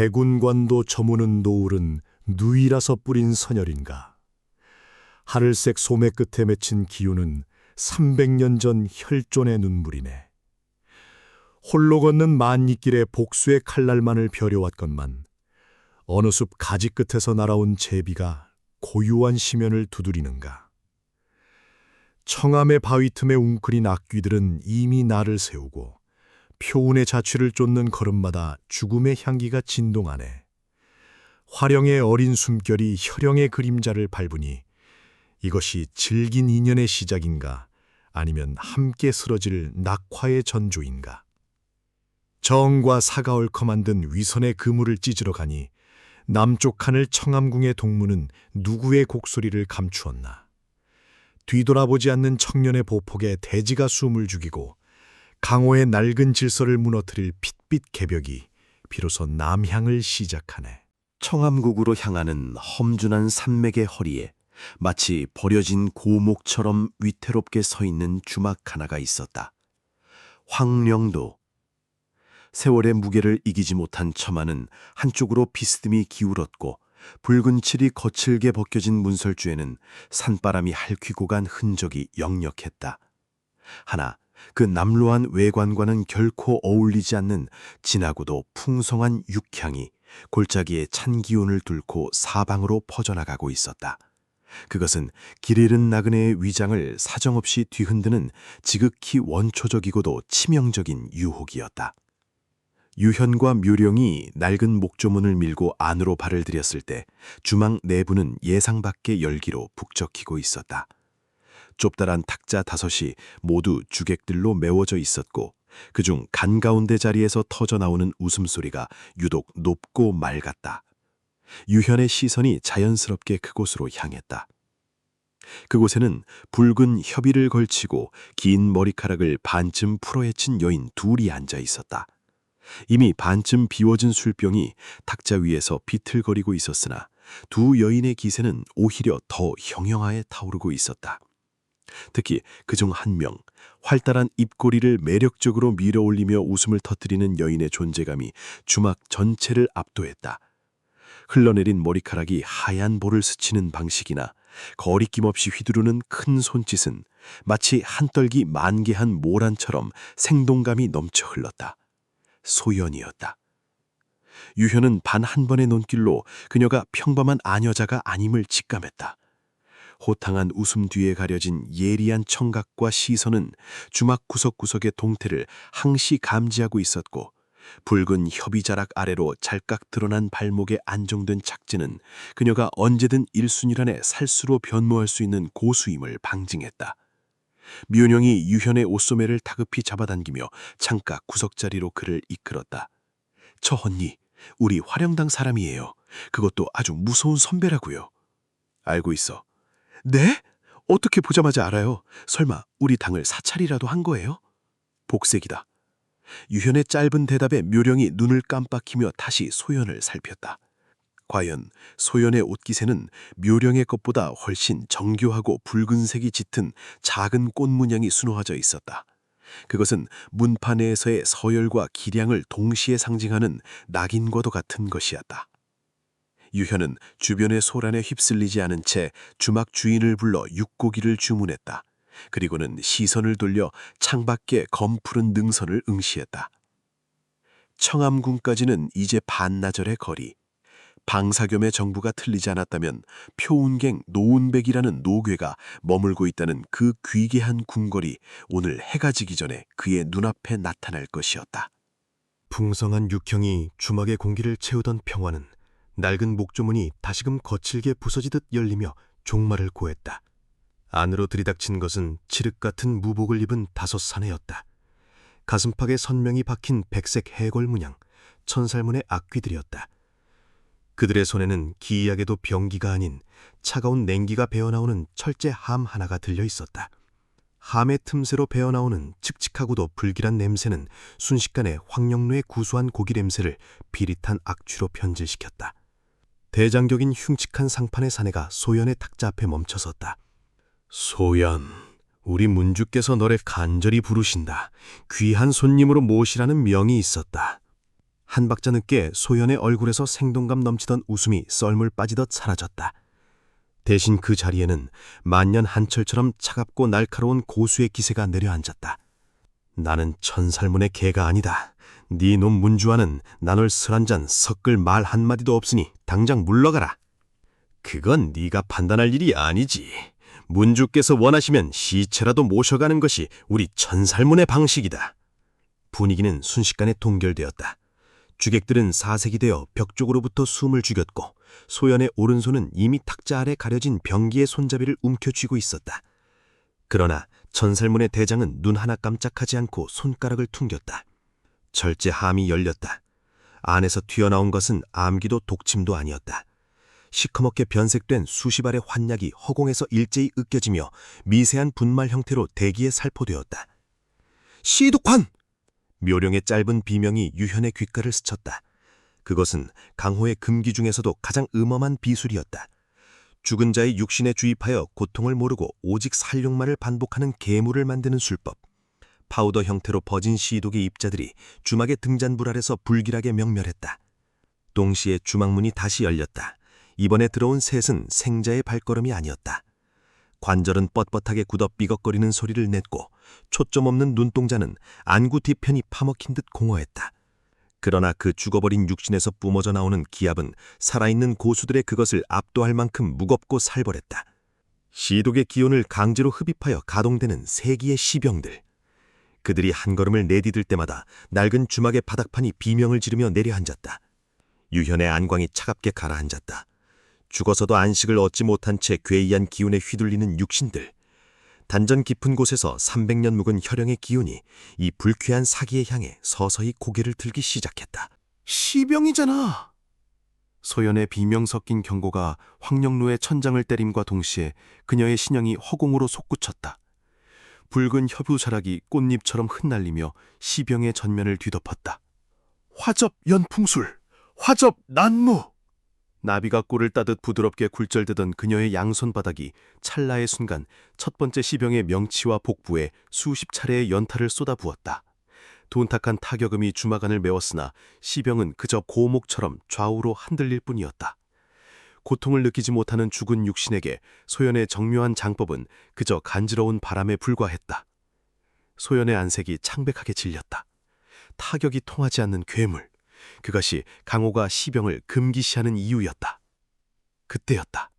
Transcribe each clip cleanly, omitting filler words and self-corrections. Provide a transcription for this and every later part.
해군관도 저무는 노을은 누이라서 뿌린 선혈인가. 하늘색 소매 끝에 맺힌 기운은 300년 전 혈존의 눈물이네. 홀로 걷는 만리길에 복수의 칼날만을 벼려왔건만 어느 숲 가지 끝에서 날아온 제비가 고유한 심연을 두드리는가. 청암의 바위 틈에 웅크린 악귀들은 이미 날을 세우고 표운의 자취를 쫓는 걸음마다 죽음의 향기가 진동하네. 화령의 어린 숨결이 혈령의 그림자를 밟으니 이것이 질긴 인연의 시작인가 아니면 함께 쓰러질 낙화의 전조인가. 정과 사가 얽어 만든 위선의 그물을 찢으러 가니 남쪽 하늘 청암궁의 동무는 누구의 곡소리를 감추었나. 뒤돌아보지 않는 청년의 보폭에 대지가 숨을 죽이고 강호의 낡은 질서를 무너뜨릴 핏빛 개벽이 비로소 남향을 시작하네. 청암국으로 향하는 험준한 산맥의 허리에 마치 버려진 고목처럼 위태롭게 서 있는 주막 하나가 있었다. 황령도. 세월의 무게를 이기지 못한 처마는 한쪽으로 비스듬히 기울었고 붉은 칠이 거칠게 벗겨진 문설주에는 산바람이 핥히고 간 흔적이 역력했다. 하나 그 남루한 외관과는 결코 어울리지 않는 진하고도 풍성한 육향이 골짜기의 찬 기운을 뚫고 사방으로 퍼져나가고 있었다. 그것은 길 잃은 나그네의 위장을 사정없이 뒤흔드는 지극히 원초적이고도 치명적인 유혹이었다. 유현과 묘령이 낡은 목조문을 밀고 안으로 발을 들였을 때 주막 내부는 예상 밖의 열기로 북적이고 있었다. 좁다란 탁자 5이 모두 주객들로 메워져 있었고 그중 간가운데 자리에서 터져나오는 웃음소리가 유독 높고 맑았다. 유현의 시선이 자연스럽게 그곳으로 향했다. 그곳에는 붉은 협의를 걸치고 긴 머리카락을 반쯤 풀어헤친 여인 둘이 앉아 있었다. 이미 반쯤 비워진 술병이 탁자 위에서 비틀거리고 있었으나 두 여인의 기세는 오히려 더 형형하게 타오르고 있었다. 특히 그중 한 명, 활달한 입꼬리를 매력적으로 밀어올리며 웃음을 터뜨리는 여인의 존재감이 주막 전체를 압도했다. 흘러내린 머리카락이 하얀 볼을 스치는 방식이나 거리낌 없이 휘두르는 큰 손짓은 마치 한떨기 만개한 모란처럼 생동감이 넘쳐 흘렀다. 소연이었다. 유현은 단 한 번의 눈길로 그녀가 평범한 아녀자가 아님을 직감했다. 호탕한 웃음 뒤에 가려진 예리한 청각과 시선은 주막 구석구석의 동태를 항시 감지하고 있었고 붉은 협의자락 아래로 잘깍 드러난 발목에 안정된 착지는 그녀가 언제든 일순일안에 살수로 변모할 수 있는 고수임을 방증했다. 묘령이 유현의 옷소매를 다급히 잡아당기며 창가 구석자리로 그를 이끌었다. 저 언니, 우리 화령당 사람이에요. 그것도 아주 무서운 선배라고요. 알고 있어. 네? 어떻게 보자마자 알아요? 설마 우리 당을 사찰이라도 한 거예요? 복색이다. 유현의 짧은 대답에 묘령이 눈을 깜빡이며 다시 소연을 살폈다. 과연 소연의 옷깃에는 묘령의 것보다 훨씬 정교하고 붉은색이 짙은 작은 꽃 문양이 수놓아져 있었다. 그것은 문파 내에서의 서열과 기량을 동시에 상징하는 낙인과도 같은 것이었다. 유현은 주변의 소란에 휩쓸리지 않은 채 주막 주인을 불러 육고기를 주문했다. 그리고는 시선을 돌려 창밖에 검푸른 능선을 응시했다. 청암궁까지는 이제 반나절의 거리. 방사겸의 정부가 틀리지 않았다면 표운갱 노운백이라는 노괴가 머물고 있다는 그 귀괴한 궁궐이 오늘 해가 지기 전에 그의 눈앞에 나타날 것이었다. 풍성한 육형이 주막의 공기를 채우던 평화는 낡은 목조문이 다시금 거칠게 부서지듯 열리며 종말을 고했다. 안으로 들이닥친 것은 칠흑 같은 무복을 입은 5 사내였다. 가슴팍에 선명히 박힌 백색 해골 문양, 천살문의 악귀들이었다. 그들의 손에는 기이하게도 병기가 아닌 차가운 냉기가 배어나오는 철제 함 하나가 들려 있었다. 함의 틈새로 배어나오는 칙칙하고도 불길한 냄새는 순식간에 황령루의 구수한 고기 냄새를 비릿한 악취로 변질시켰다. 대장격인 흉측한 상판의 사내가 소연의 탁자 앞에 멈춰섰다. 소연, 우리 문주께서 너를 간절히 부르신다. 귀한 손님으로 모시라는 명이 있었다. 한 박자 늦게 소연의 얼굴에서 생동감 넘치던 웃음이 썰물 빠지듯 사라졌다. 대신 그 자리에는 만년 한철처럼 차갑고 날카로운 고수의 기세가 내려앉았다. 나는 천살문의 개가 아니다. 네 놈 문주와는 나눌 술 한 잔 섞을 말 한마디도 없으니 당장 물러가라. 그건 네가 판단할 일이 아니지. 문주께서 원하시면 시체라도 모셔가는 것이 우리 천살문의 방식이다. 분위기는 순식간에 동결되었다. 주객들은 사색이 되어 벽 쪽으로부터 숨을 죽였고 소연의 오른손은 이미 탁자 아래 가려진 병기의 손잡이를 움켜쥐고 있었다. 그러나 천살문의 대장은 눈 하나 깜짝하지 않고 손가락을 퉁겼다. 절제 함이 열렸다. 안에서 튀어나온 것은 암기도 독침도 아니었다. 시커멓게 변색된 수십 알의 환약이 허공에서 일제히 으깨지며 미세한 분말 형태로 대기에 살포되었다. 시독환! 묘령의 짧은 비명이 유현의 귓가를 스쳤다. 그것은 강호의 금기 중에서도 가장 음험한 비술이었다. 죽은 자의 육신에 주입하여 고통을 모르고 오직 살육만을 반복하는 괴물을 만드는 술법. 파우더 형태로 퍼진 시독의 입자들이 주막의 등잔불 아래서 불길하게 명멸했다. 동시에 주막문이 다시 열렸다. 이번에 들어온 셋은 생자의 발걸음이 아니었다. 관절은 뻣뻣하게 굳어 삐걱거리는 소리를 냈고 초점 없는 눈동자는 안구 뒤편이 파먹힌 듯 공허했다. 그러나 그 죽어버린 육신에서 뿜어져 나오는 기압은 살아있는 고수들의 그것을 압도할 만큼 무겁고 살벌했다. 시독의 기운을 강제로 흡입하여 가동되는 세기의 시병들. 그들이 한 걸음을 내디딜 때마다 낡은 주막의 바닥판이 비명을 지르며 내려앉았다. 유현의 안광이 차갑게 가라앉았다. 죽어서도 안식을 얻지 못한 채 괴이한 기운에 휘둘리는 육신들. 단전 깊은 곳에서 300년 묵은 혈령의 기운이 이 불쾌한 사기에 향해 서서히 고개를 들기 시작했다. 시병이잖아. 소연의 비명 섞인 경고가 황령루의 천장을 때림과 동시에 그녀의 신형이 허공으로 솟구쳤다. 붉은 협유자락이 꽃잎처럼 흩날리며 시병의 전면을 뒤덮었다. 화접 연풍술, 화접 난무. 나비가 꿀을 따듯 부드럽게 굴절되던 그녀의 양손바닥이 찰나의 순간 첫 번째 시병의 명치와 복부에 수십 차례의 연타를 쏟아부었다. 둔탁한 타격음이 주마간을 메웠으나 시병은 그저 고목처럼 좌우로 흔들릴 뿐이었다. 고통을 느끼지 못하는 죽은 육신에게 소연의 정묘한 장법은 그저 간지러운 바람에 불과했다. 소연의 안색이 창백하게 질렸다. 타격이 통하지 않는 괴물. 그것이 강호가 시병을 금기시하는 이유였다. 그때였다.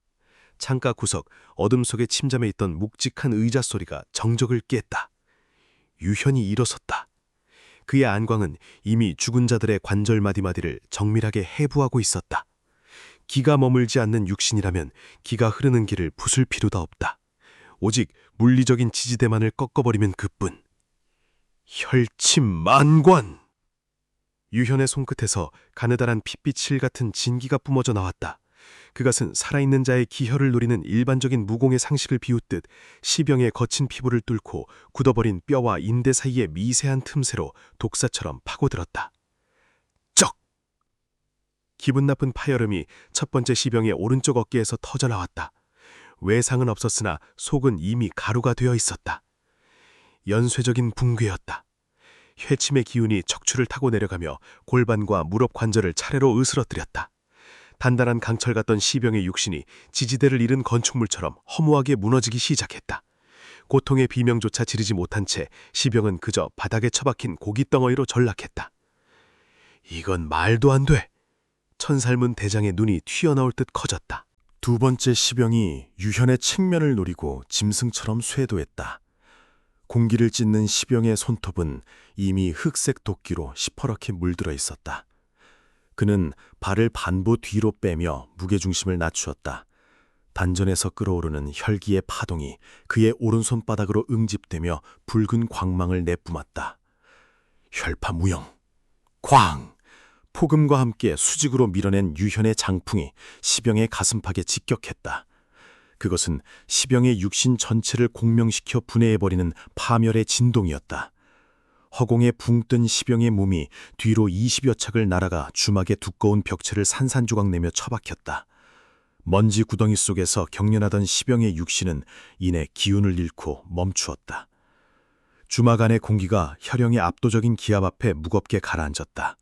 창가 구석 어둠 속에 침잠해 있던 묵직한 의자 소리가 정적을 깼다. 유현이 일어섰다. 그의 안광은 이미 죽은 자들의 관절 마디마디를 정밀하게 해부하고 있었다. 기가 머물지 않는 육신이라면 기가 흐르는 길을 부술 필요도 없다. 오직 물리적인 지지대만을 꺾어버리면 그뿐. 혈침만관! 유현의 손끝에서 가느다란 핏빛 같은 진기가 뿜어져 나왔다. 그것은 살아있는 자의 기혈을 노리는 일반적인 무공의 상식을 비웃듯 시병의 거친 피부를 뚫고 굳어버린 뼈와 인대 사이의 미세한 틈새로 독사처럼 파고들었다. 쩍! 기분 나쁜 파열음이 첫 번째 시병의 오른쪽 어깨에서 터져나왔다. 외상은 없었으나 속은 이미 가루가 되어 있었다. 연쇄적인 붕괴였다. 회침의 기운이 척추를 타고 내려가며 골반과 무릎 관절을 차례로 으스러뜨렸다. 단단한 강철 같던 시병의 육신이 지지대를 잃은 건축물처럼 허무하게 무너지기 시작했다. 고통의 비명조차 지르지 못한 채 시병은 그저 바닥에 처박힌 고깃덩어리로 전락했다. 이건 말도 안 돼. 천살문 대장의 눈이 튀어나올 듯 커졌다. 두 번째 시병이 유현의 측면을 노리고 짐승처럼 쇄도했다. 공기를 찢는 시병의 손톱은 이미 흑색 도끼로 시퍼렇게 물들어 있었다. 그는 발을 반보 뒤로 빼며 무게중심을 낮추었다. 단전에서 끌어오르는 혈기의 파동이 그의 오른손바닥으로 응집되며 붉은 광망을 내뿜었다. 혈파무용, 광! 폭음과 함께 수직으로 밀어낸 유현의 장풍이 시병의 가슴팍에 직격했다. 그것은 시병의 육신 전체를 공명시켜 분해해버리는 파멸의 진동이었다. 허공에 붕 뜬 시병의 몸이 뒤로 20여 척을 날아가 주막의 두꺼운 벽체를 산산조각내며 처박혔다. 먼지 구덩이 속에서 경련하던 시병의 육신은 이내 기운을 잃고 멈추었다. 주막 안의 공기가 혈령의 압도적인 기압 앞에 무겁게 가라앉았다.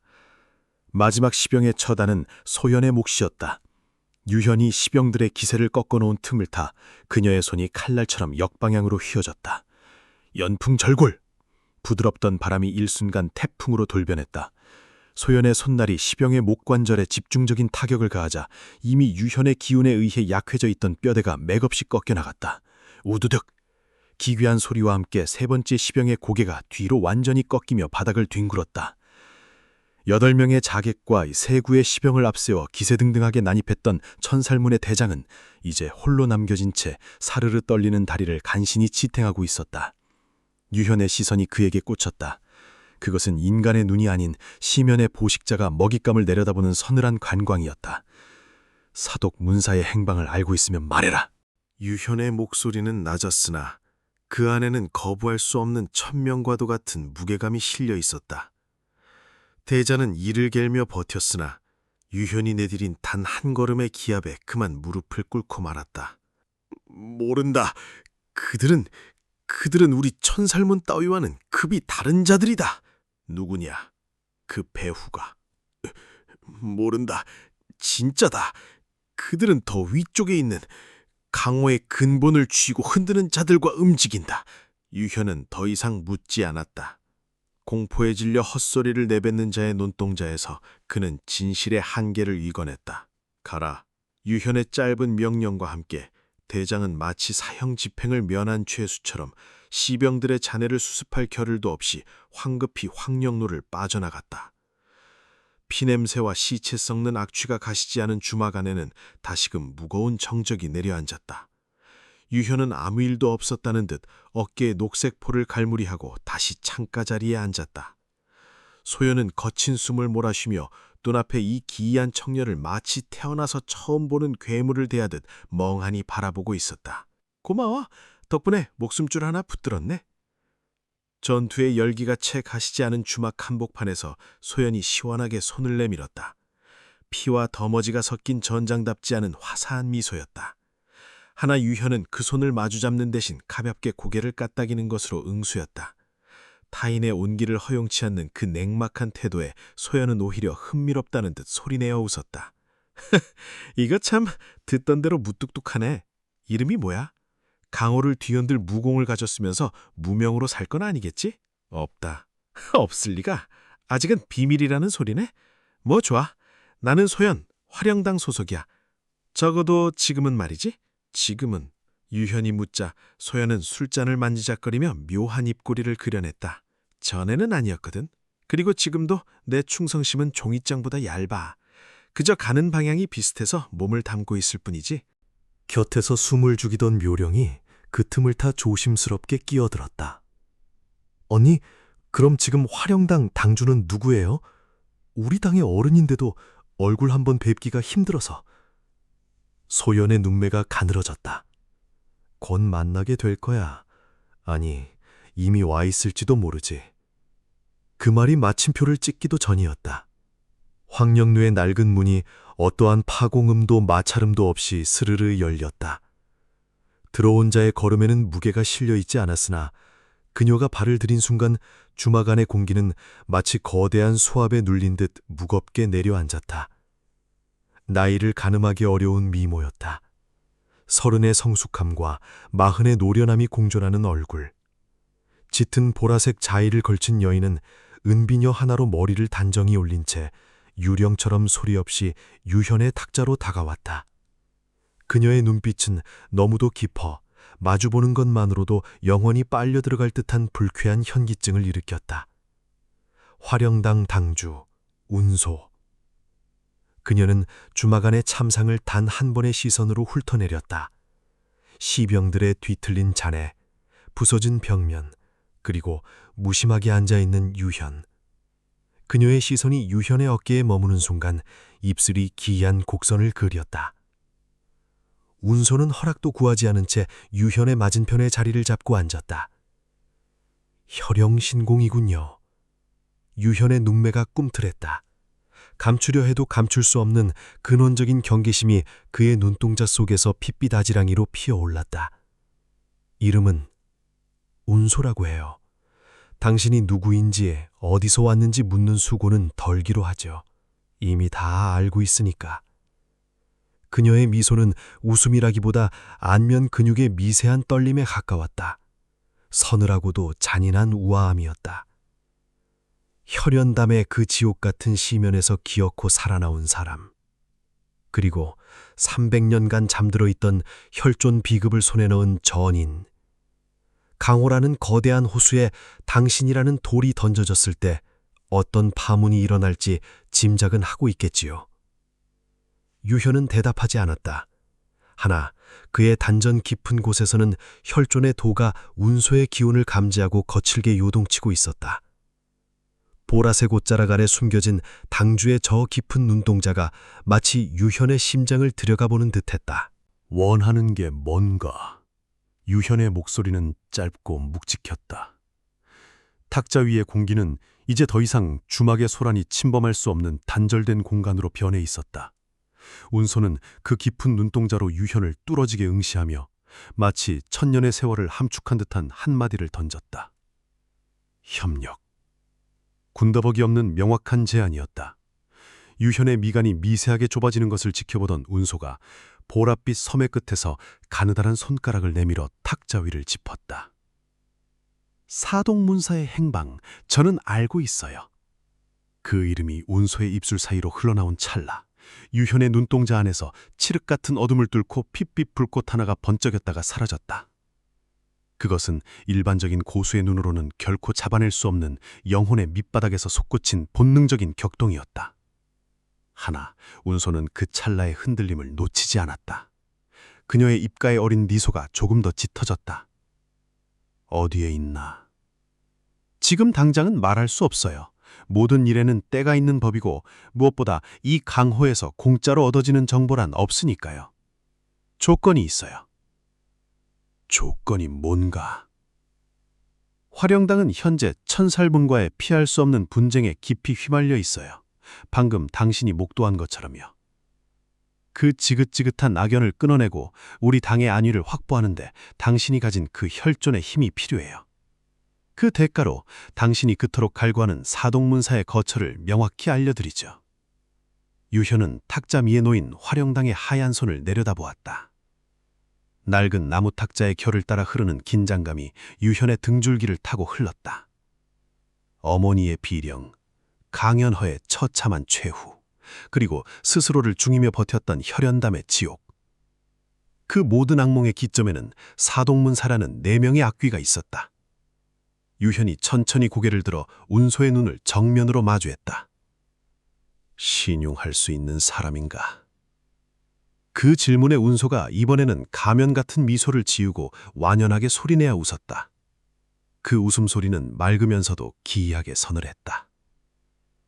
마지막 시병의 처단은 소연의 몫이었다. 유현이 시병들의 기세를 꺾어놓은 틈을 타 그녀의 손이 칼날처럼 역방향으로 휘어졌다. 연풍절골! 부드럽던 바람이 일순간 태풍으로 돌변했다. 소연의 손날이 시병의 목관절에 집중적인 타격을 가하자 이미 유현의 기운에 의해 약해져 있던 뼈대가 맥없이 꺾여나갔다. 우두득! 기괴한 소리와 함께 세 번째 시병의 고개가 뒤로 완전히 꺾이며 바닥을 뒹굴었다. 8명의 자객과 3구의 시병을 앞세워 기세등등하게 난입했던 천살문의 대장은 이제 홀로 남겨진 채 사르르 떨리는 다리를 간신히 지탱하고 있었다. 유현의 시선이 그에게 꽂혔다. 그것은 인간의 눈이 아닌 시면의 보식자가 먹잇감을 내려다보는 서늘한 관광이었다. 사독 문사의 행방을 알고 있으면 말해라. 유현의 목소리는 낮았으나 그 안에는 거부할 수 없는 천명과도 같은 무게감이 실려 있었다. 대자는 이를 갤며 버텼으나 유현이 내디딘 단 한 걸음의 기압에 그만 무릎을 꿇고 말았다. 모른다. 그들은 우리 천살문 따위와는 급이 다른 자들이다. 누구냐? 그 배후가. 모른다. 진짜다. 그들은 더 위쪽에 있는 강호의 근본을 쥐고 흔드는 자들과 움직인다. 유현은 더 이상 묻지 않았다. 공포에 질려 헛소리를 내뱉는 자의 눈동자에서 그는 진실의 한계를 이겨냈다. 가라. 유현의 짧은 명령과 함께 대장은 마치 사형 집행을 면한 죄수처럼 시병들의 잔해를 수습할 겨를도 없이 황급히 황령로를 빠져나갔다. 피냄새와 시체 썩는 악취가 가시지 않은 주막 안에는 다시금 무거운 정적이 내려앉았다. 유현은 아무 일도 없었다는 듯 어깨에 녹색 포를 갈무리하고 다시 창가 자리에 앉았다. 소연은 거친 숨을 몰아쉬며 눈앞에 이 기이한 청년을 마치 태어나서 처음 보는 괴물을 대하듯 멍하니 바라보고 있었다. 고마워. 덕분에 목숨줄 하나 붙들었네. 전투의 열기가 채 가시지 않은 주막 한복판에서 소연이 시원하게 손을 내밀었다. 피와 더머지가 섞인 전장답지 않은 화사한 미소였다. 하나 유현은 그 손을 마주잡는 대신 가볍게 고개를 까딱이는 것으로 응수였다. 타인의 온기를 허용치 않는 그 냉막한 태도에 소연은 오히려 흥미롭다는 듯 소리내어 웃었다. 이거 참 듣던 대로 무뚝뚝하네. 이름이 뭐야? 강호를 뒤흔들 무공을 가졌으면서 무명으로 살 건 아니겠지? 없다. 없을 리가. 아직은 비밀이라는 소리네. 뭐 좋아. 나는 소연, 화령당 소속이야. 적어도 지금은 말이지. 지금은. 유현이 묻자 소연은 술잔을 만지작거리며 묘한 입꼬리를 그려냈다. 전에는 아니었거든. 그리고 지금도 내 충성심은 종이장보다 얇아. 그저 가는 방향이 비슷해서 몸을 담고 있을 뿐이지. 곁에서 숨을 죽이던 묘령이 그 틈을 타 조심스럽게 끼어들었다. 언니, 그럼 지금 화령당 당주는 누구예요? 우리 당의 어른인데도 얼굴 한번 뵙기가 힘들어서. 소연의 눈매가 가늘어졌다. 곧 만나게 될 거야. 아니, 이미 와 있을지도 모르지. 그 말이 마침표를 찍기도 전이었다. 황령루의 낡은 문이 어떠한 파공음도 마찰음도 없이 스르르 열렸다. 들어온 자의 걸음에는 무게가 실려 있지 않았으나 그녀가 발을 들인 순간 주막 안의 공기는 마치 거대한 수압에 눌린 듯 무겁게 내려앉았다. 나이를 가늠하기 어려운 미모였다. 30의 성숙함과 40의 노련함이 공존하는 얼굴. 짙은 보라색 자의를 걸친 여인은 은비녀 하나로 머리를 단정히 올린 채 유령처럼 소리 없이 유현의 탁자로 다가왔다. 그녀의 눈빛은 너무도 깊어 마주보는 것만으로도 영혼이 빨려 들어갈 듯한 불쾌한 현기증을 일으켰다. 화령당 당주, 운소. 그녀는 주막 안의 참상을 단 한 번의 시선으로 훑어내렸다. 시병들의 뒤틀린 잔해, 부서진 벽면, 그리고 무심하게 앉아있는 유현. 그녀의 시선이 유현의 어깨에 머무는 순간 입술이 기이한 곡선을 그렸다. 운소는 허락도 구하지 않은 채 유현의 맞은편에 자리를 잡고 앉았다. 혈영신공이군요. 유현의 눈매가 꿈틀했다. 감추려 해도 감출 수 없는 근원적인 경계심이 그의 눈동자 속에서 핏빛 아지랑이로 피어올랐다. 이름은 운소라고 해요. 당신이 누구인지 어디서 왔는지 묻는 수고는 덜기로 하죠. 이미 다 알고 있으니까. 그녀의 미소는 웃음이라기보다 안면 근육의 미세한 떨림에 가까웠다. 서늘하고도 잔인한 우아함이었다. 혈연담의 그 지옥 같은 시면에서 기어코 살아나온 사람. 그리고 300년간 잠들어 있던 혈존 비급을 손에 넣은 전인. 강호라는 거대한 호수에 당신이라는 돌이 던져졌을 때 어떤 파문이 일어날지 짐작은 하고 있겠지요. 유현은 대답하지 않았다. 하나, 그의 단전 깊은 곳에서는 혈존의 도가 운소의 기운을 감지하고 거칠게 요동치고 있었다. 보라색 옷자락 아래 숨겨진 당주의 저 깊은 눈동자가 마치 유현의 심장을 들여다보는 듯했다. 원하는 게 뭔가? 유현의 목소리는 짧고 묵직했다. 탁자 위의 공기는 이제 더 이상 주막의 소란이 침범할 수 없는 단절된 공간으로 변해 있었다. 운소는 그 깊은 눈동자로 유현을 뚫어지게 응시하며 마치 천년의 세월을 함축한 듯한 한마디를 던졌다. 협력. 군더더기 없는 명확한 제안이었다. 유현의 미간이 미세하게 좁아지는 것을 지켜보던 운소가 보랏빛 섬의 끝에서 가느다란 손가락을 내밀어 탁자 위를 짚었다. 사동문사의 행방, 저는 알고 있어요. 그 이름이 운소의 입술 사이로 흘러나온 찰나, 유현의 눈동자 안에서 칠흑 같은 어둠을 뚫고 핏빛 불꽃 하나가 번쩍였다가 사라졌다. 그것은 일반적인 고수의 눈으로는 결코 잡아낼 수 없는 영혼의 밑바닥에서 솟구친 본능적인 격동이었다. 하나, 운소는 그 찰나의 흔들림을 놓치지 않았다. 그녀의 입가에 어린 미소가 조금 더 짙어졌다. 어디에 있나? 지금 당장은 말할 수 없어요. 모든 일에는 때가 있는 법이고 무엇보다 이 강호에서 공짜로 얻어지는 정보란 없으니까요. 조건이 있어요. 조건이 뭔가? 화령당은 현재 천살분과의 피할 수 없는 분쟁에 깊이 휘말려 있어요. 방금 당신이 목도한 것처럼요. 그 지긋지긋한 악연을 끊어내고 우리 당의 안위를 확보하는데 당신이 가진 그 혈존의 힘이 필요해요. 그 대가로 당신이 그토록 갈구하는 사동문사의 거처를 명확히 알려드리죠. 유현은 탁자 위에 놓인 화령당의 하얀 손을 내려다보았다. 낡은 나무 탁자의 결을 따라 흐르는 긴장감이 유현의 등줄기를 타고 흘렀다. 어머니의 비령, 강연허의 처참한 최후, 그리고 스스로를 중이며 버텼던 혈연담의 지옥. 그 모든 악몽의 기점에는 사동문사라는 4명의 악귀가 있었다. 유현이 천천히 고개를 들어 운소의 눈을 정면으로 마주했다. 신용할 수 있는 사람인가? 그 질문에 운소가 이번에는 가면 같은 미소를 지우고 완연하게 소리내어 웃었다. 그 웃음소리는 맑으면서도 기이하게 서늘했다.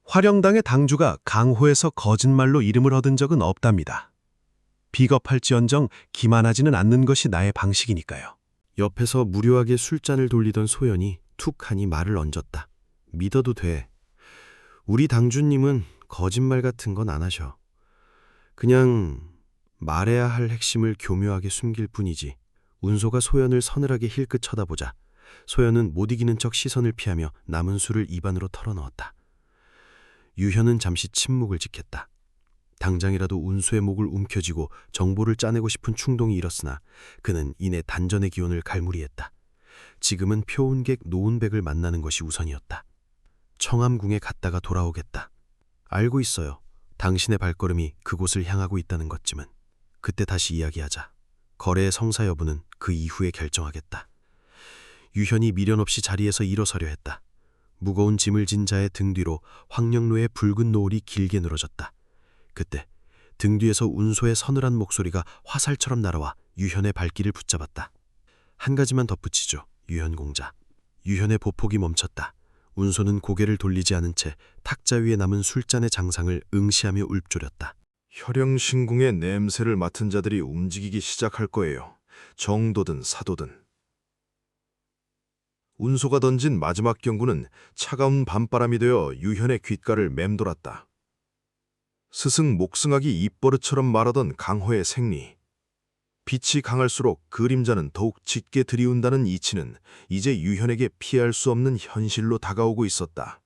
화령당의 당주가 강호에서 거짓말로 이름을 얻은 적은 없답니다. 비겁할지언정 기만하지는 않는 것이 나의 방식이니까요. 옆에서 무료하게 술잔을 돌리던 소연이 툭하니 말을 얹었다. 믿어도 돼. 우리 당주님은 거짓말 같은 건 안 하셔. 그냥 말해야 할 핵심을 교묘하게 숨길 뿐이지. 운소가 소연을 서늘하게 힐끗 쳐다보자 소연은 못 이기는 척 시선을 피하며 남은 술을 입안으로 털어넣었다. 유현은 잠시 침묵을 지켰다. 당장이라도 운소의 목을 움켜쥐고 정보를 짜내고 싶은 충동이 일었으나 그는 이내 단전의 기운을 갈무리했다. 지금은 표운객 노은백을 만나는 것이 우선이었다. 청암궁에 갔다가 돌아오겠다. 알고 있어요. 당신의 발걸음이 그곳을 향하고 있다는 것쯤은. 그때 다시 이야기하자. 거래의 성사 여부는 그 이후에 결정하겠다. 유현이 미련 없이 자리에서 일어서려 했다. 무거운 짐을 진 자의 등 뒤로 황령로의 붉은 노을이 길게 늘어졌다. 그때 등 뒤에서 운소의 서늘한 목소리가 화살처럼 날아와 유현의 발길을 붙잡았다. 한 가지만 덧붙이죠, 유현 공자. 유현의 보폭이 멈췄다. 운소는 고개를 돌리지 않은 채 탁자 위에 남은 술잔의 장상을 응시하며 읊조렸다. 혈영신궁의 냄새를 맡은 자들이 움직이기 시작할 거예요. 정도든 사도든. 운소가 던진 마지막 경구는 차가운 밤바람이 되어 유현의 귓가를 맴돌았다. 스승 목승학이 입버릇처럼 말하던 강호의 생리. 빛이 강할수록 그림자는 더욱 짙게 들이운다는 이치는 이제 유현에게 피할 수 없는 현실로 다가오고 있었다.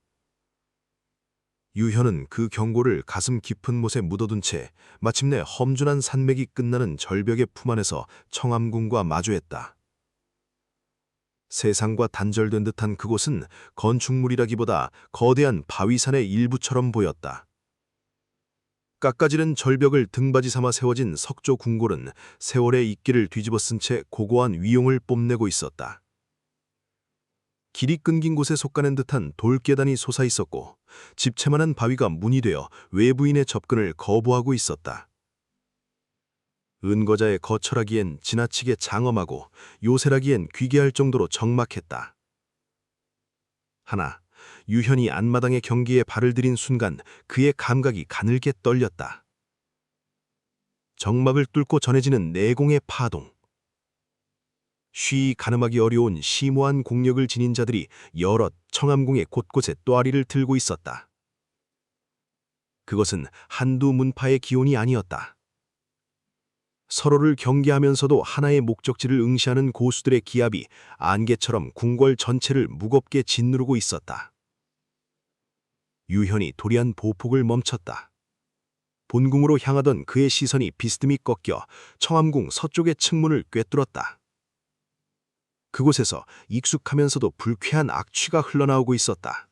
유현은 그 경고를 가슴 깊은 못에 묻어둔 채 마침내 험준한 산맥이 끝나는 절벽의 품 안에서 청암궁과 마주했다. 세상과 단절된 듯한 그곳은 건축물이라기보다 거대한 바위산의 일부처럼 보였다. 깎아지른 절벽을 등받이 삼아 세워진 석조 궁궐은 세월의 이끼를 뒤집어 쓴 채 고고한 위용을 뽐내고 있었다. 길이 끊긴 곳에 속가는 듯한 돌계단이 솟아 있었고 집채만한 바위가 문이 되어 외부인의 접근을 거부하고 있었다. 은거자의 거철하기엔 지나치게 장엄하고 요새라기엔 귀괴할 정도로 적막했다. 하나, 유현이 안마당의 경기에 발을 들인 순간 그의 감각이 가늘게 떨렸다. 정막을 뚫고 전해지는 내공의 파동. 쉬이 가늠하기 어려운 심오한 공력을 지닌 자들이 여럿 청암궁의 곳곳에 또아리를 들고 있었다. 그것은 한두 문파의 기온이 아니었다. 서로를 경계하면서도 하나의 목적지를 응시하는 고수들의 기압이 안개처럼 궁궐 전체를 무겁게 짓누르고 있었다. 유현이 도리한 보폭을 멈췄다. 본궁으로 향하던 그의 시선이 비스듬히 꺾여 청암궁 서쪽의 측문을 꿰뚫었다. 그곳에서 익숙하면서도 불쾌한 악취가 흘러나오고 있었다.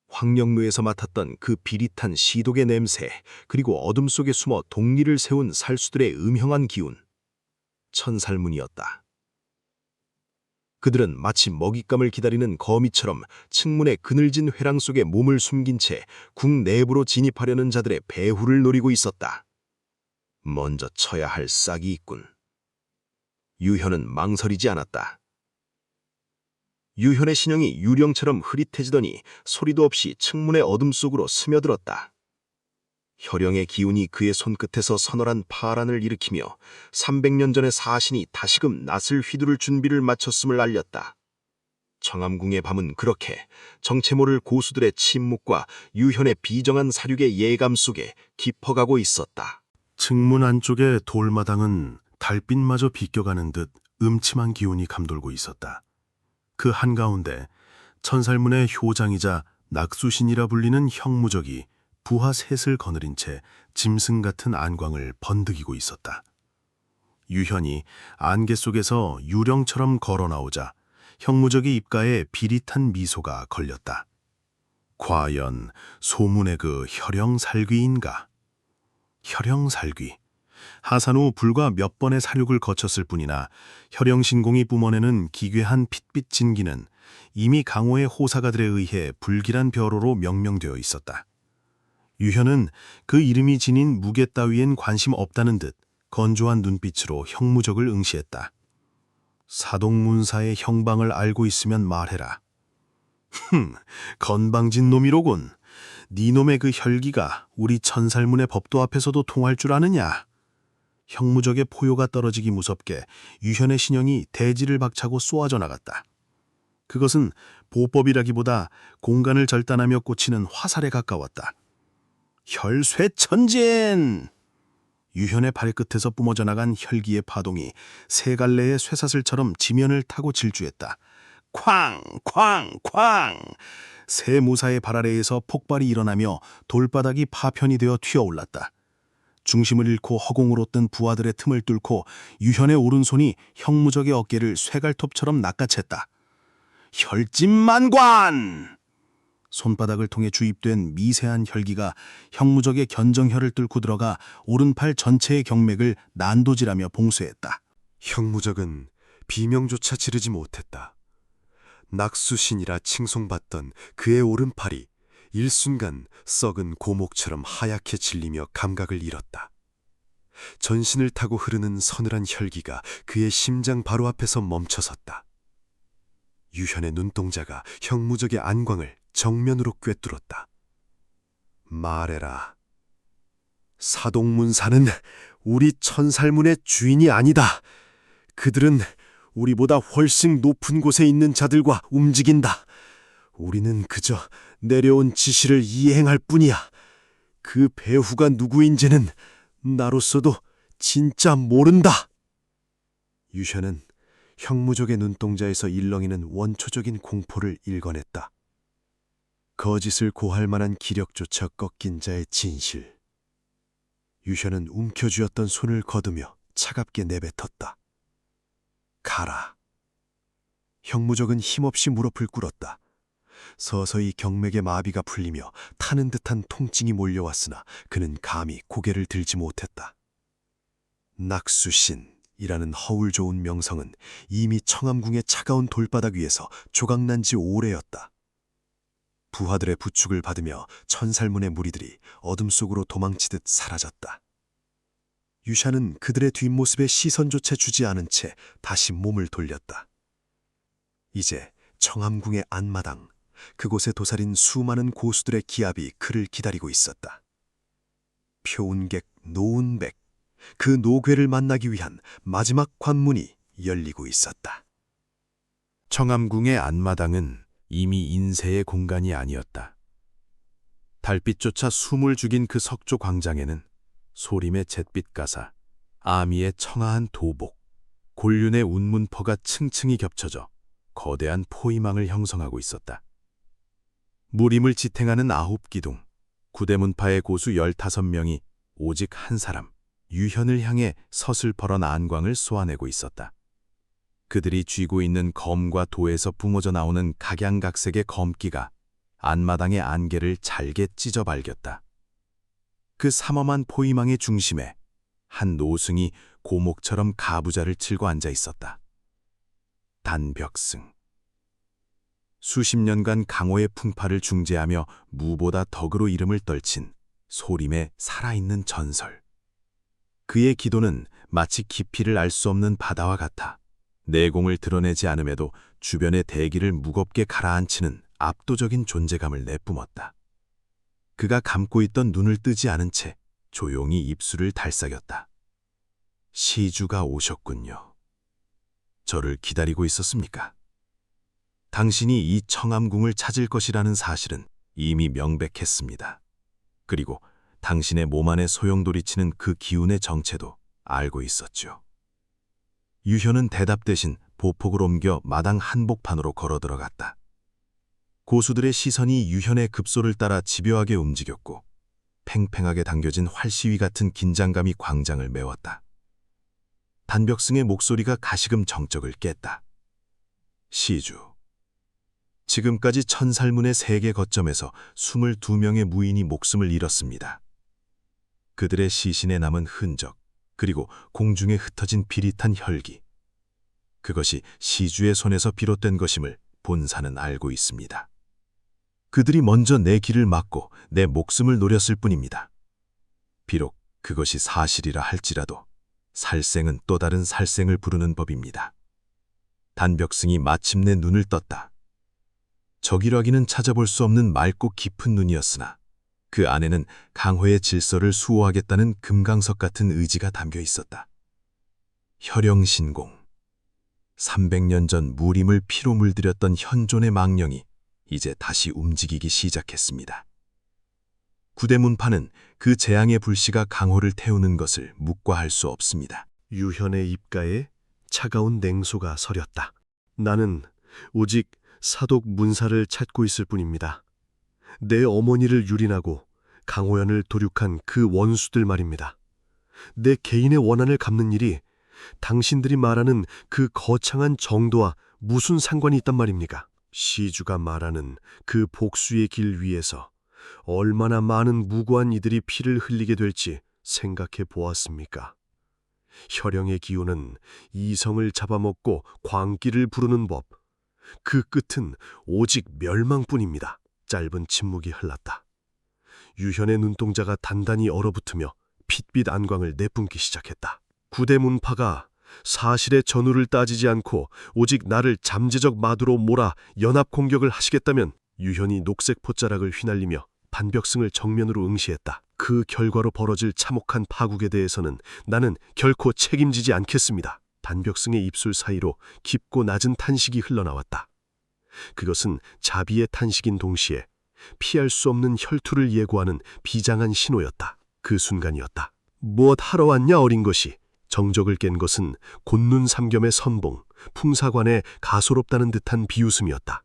황령루에서 맡았던 그 비릿한 시독의 냄새, 그리고 어둠 속에 숨어 독리를 세운 살수들의 음형한 기운. 천살문이었다. 그들은 마치 먹잇감을 기다리는 거미처럼 측문의 그늘진 회랑 속에 몸을 숨긴 채 궁 내부로 진입하려는 자들의 배후를 노리고 있었다. 먼저 쳐야 할 싹이 있군. 유현은 망설이지 않았다. 유현의 신형이 유령처럼 흐릿해지더니 소리도 없이 측문의 어둠 속으로 스며들었다. 혈령의 기운이 그의 손끝에서 서늘한 파란을 일으키며 300년 전의 사신이 다시금 낫을 휘두를 준비를 마쳤음을 알렸다. 청암궁의 밤은 그렇게 정체 모를 고수들의 침묵과 유현의 비정한 사륙의 예감 속에 깊어가고 있었다. 측문 안쪽의 돌마당은 달빛마저 비껴가는 듯 음침한 기운이 감돌고 있었다. 그 한가운데 천살문의 효장이자 낙수신이라 불리는 형무적이 부하 셋을 거느린 채 짐승 같은 안광을 번득이고 있었다. 유현이 안개 속에서 유령처럼 걸어나오자 형무적의 입가에 비릿한 미소가 걸렸다. 과연 소문의 그 혈영살귀인가? 혈영살귀. 하산 후 불과 몇 번의 사륙을 거쳤을 뿐이나 혈영신공이 뿜어내는 기괴한 핏빛 진기는 이미 강호의 호사가들에 의해 불길한 벼로로 명명되어 있었다. 유현은 그 이름이 지닌 무게 따위엔 관심 없다는 듯 건조한 눈빛으로 형무적을 응시했다. 사동문사의 형방을 알고 있으면 말해라. 건방진 놈이로군. 네 놈의 그 혈기가 우리 천살문의 법도 앞에서도 통할 줄 아느냐? 형무적의 포효가 떨어지기 무섭게 유현의 신형이 대지를 박차고 쏘아져 나갔다. 그것은 보법이라기보다 공간을 절단하며 꽂히는 화살에 가까웠다. 혈쇠천진! 유현의 발끝에서 뿜어져 나간 혈기의 파동이 세 갈래의 쇠사슬처럼 지면을 타고 질주했다. 쾅! 쾅! 쾅! 세 무사의 발 아래에서 폭발이 일어나며 돌바닥이 파편이 되어 튀어올랐다. 중심을 잃고 허공으로 뜬 부하들의 틈을 뚫고 유현의 오른손이 형무적의 어깨를 쇠갈톱처럼 낚아챘다. 혈진만관! 손바닥을 통해 주입된 미세한 혈기가 형무적의 견정혈을 뚫고 들어가 오른팔 전체의 경맥을 난도질하며 봉쇄했다. 형무적은 비명조차 지르지 못했다. 낙수신이라 칭송받던 그의 오른팔이 일순간 썩은 고목처럼 하얗게 질리며 감각을 잃었다. 전신을 타고 흐르는 서늘한 혈기가 그의 심장 바로 앞에서 멈춰섰다. 유현의 눈동자가 형무적의 안광을 정면으로 꿰뚫었다. 말해라. 사동문사는 우리 천살문의 주인이 아니다. 그들은 우리보다 훨씬 높은 곳에 있는 자들과 움직인다. 우리는 그저 내려온 지시를 이행할 뿐이야. 그 배후가 누구인지는 나로서도 진짜 모른다. 유현은 형무적의 눈동자에서 일렁이는 원초적인 공포를 일궈냈다. 거짓을 고할 만한 기력조차 꺾인 자의 진실. 유현은 움켜쥐었던 손을 거두며 차갑게 내뱉었다. 가라. 형무적은 힘없이 무릎을 꿇었다. 서서히 경맥의 마비가 풀리며 타는 듯한 통증이 몰려왔으나 그는 감히 고개를 들지 못했다. 낙수신이라는 허울 좋은 명성은 이미 청암궁의 차가운 돌바닥 위에서 조각난 지 오래였다. 부하들의 부축을 받으며 천살문의 무리들이 어둠 속으로 도망치듯 사라졌다. 유샤는 그들의 뒷모습에 시선조차 주지 않은 채 다시 몸을 돌렸다. 이제 청암궁의 안마당, 그곳에 도사린 수많은 고수들의 기합이 그를 기다리고 있었다. 표운객 노은백, 그 노괴를 만나기 위한 마지막 관문이 열리고 있었다. 청암궁의 안마당은 이미 인세의 공간이 아니었다. 달빛조차 숨을 죽인 그 석조 광장에는 소림의 잿빛 가사, 아미의 청아한 도복, 곤륜의 운문퍼가 층층이 겹쳐져 거대한 포위망을 형성하고 있었다. 무림을 지탱하는 9기둥, 구대문파의 고수 15명이 오직 한 사람, 유현을 향해 서슬퍼런 안광을 쏘아내고 있었다. 그들이 쥐고 있는 검과 도에서 뿜어져 나오는 각양각색의 검기가 안마당의 안개를 잘게 찢어 발겼다. 그 삼엄한 포위망의 중심에 한 노승이 고목처럼 가부좌를 칠고 앉아 있었다. 단벽승. 수십 년간 강호의 풍파를 중재하며 무보다 덕으로 이름을 떨친 소림의 살아있는 전설. 그의 기도는 마치 깊이를 알 수 없는 바다와 같아 내공을 드러내지 않음에도 주변의 대기를 무겁게 가라앉히는 압도적인 존재감을 내뿜었다. 그가 감고 있던 눈을 뜨지 않은 채 조용히 입술을 달싹였다. 시주가 오셨군요. 저를 기다리고 있었습니까? 당신이 이 청암궁을 찾을 것이라는 사실은 이미 명백했습니다. 그리고 당신의 몸 안에 소용돌이치는 그 기운의 정체도 알고 있었죠. 유현은 대답 대신 보폭을 옮겨 마당 한복판으로 걸어 들어갔다. 고수들의 시선이 유현의 급소를 따라 집요하게 움직였고 팽팽하게 당겨진 활시위 같은 긴장감이 광장을 메웠다. 단벽승의 목소리가 가시금 정적을 깼다. 시주. 지금까지 천살문의 세계 거점에서 22명의 무인이 목숨을 잃었습니다. 그들의 시신에 남은 흔적, 그리고 공중에 흩어진 비릿한 혈기. 그것이 시주의 손에서 비롯된 것임을 본사는 알고 있습니다. 그들이 먼저 내 길을 막고 내 목숨을 노렸을 뿐입니다. 비록 그것이 사실이라 할지라도 살생은 또 다른 살생을 부르는 법입니다. 단벽승이 마침내 눈을 떴다. 저기라기는 찾아볼 수 없는 맑고 깊은 눈이었으나 그 안에는 강호의 질서를 수호하겠다는 금강석 같은 의지가 담겨 있었다. 혈영신공. 300년 전 무림을 피로 물들였던 현존의 망령이 이제 다시 움직이기 시작했습니다. 구대문파는 그 재앙의 불씨가 강호를 태우는 것을 묵과할 수 없습니다. 유현의 입가에 차가운 냉소가 서렸다. 나는 오직 사독 문사를 찾고 있을 뿐입니다. 내 어머니를 유린하고 강호연을 도륙한 그 원수들 말입니다. 내 개인의 원한을 갚는 일이 당신들이 말하는 그 거창한 정도와 무슨 상관이 있단 말입니까? 시주가 말하는 그 복수의 길 위에서 얼마나 많은 무고한 이들이 피를 흘리게 될지 생각해 보았습니까? 혈영의 기운은 이성을 잡아먹고 광기를 부르는 법. 그 끝은 오직 멸망뿐입니다. 짧은 침묵이 흘렀다. 유현의 눈동자가 단단히 얼어붙으며 핏빛 안광을 내뿜기 시작했다. 구대문파가 사실의 전우를 따지지 않고 오직 나를 잠재적 마두로 몰아 연합 공격을 하시겠다면 유현이 녹색 pot자락을 휘날리며 반벽승을 정면으로 응시했다. 그 결과로 벌어질 참혹한 파국에 대해서는 나는 결코 책임지지 않겠습니다. 반벽승의 입술 사이로 깊고 낮은 탄식이 흘러나왔다. 그것은 자비의 탄식인 동시에 피할 수 없는 혈투를 예고하는 비장한 신호였다. 그 순간이었다. 무엇 하러 왔냐 어린 것이. 정적을 깬 것은 곤눈 삼겸의 선봉, 풍사관에 가소롭다는 듯한 비웃음이었다.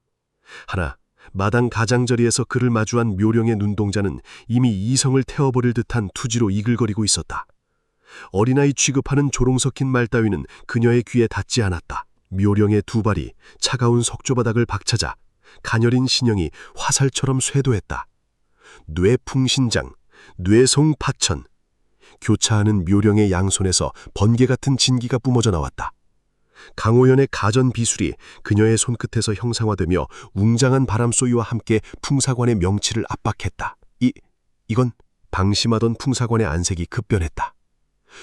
하나 마당 가장자리에서 그를 마주한 묘령의 눈동자는 이미 이성을 태워버릴 듯한 투지로 이글거리고 있었다. 어린아이 취급하는 조롱 섞인 말 따위는 그녀의 귀에 닿지 않았다. 묘령의 두 발이 차가운 석조바닥을 박차자 가녀린 신형이 화살처럼 쇄도했다. 뇌풍신장, 뇌송파천. 교차하는 묘령의 양손에서 번개 같은 진기가 뿜어져 나왔다. 강호연의 가전 비술이 그녀의 손끝에서 형상화되며 웅장한 바람소리와 함께 풍사관의 명치를 압박했다. 이건 방심하던 풍사관의 안색이 급변했다.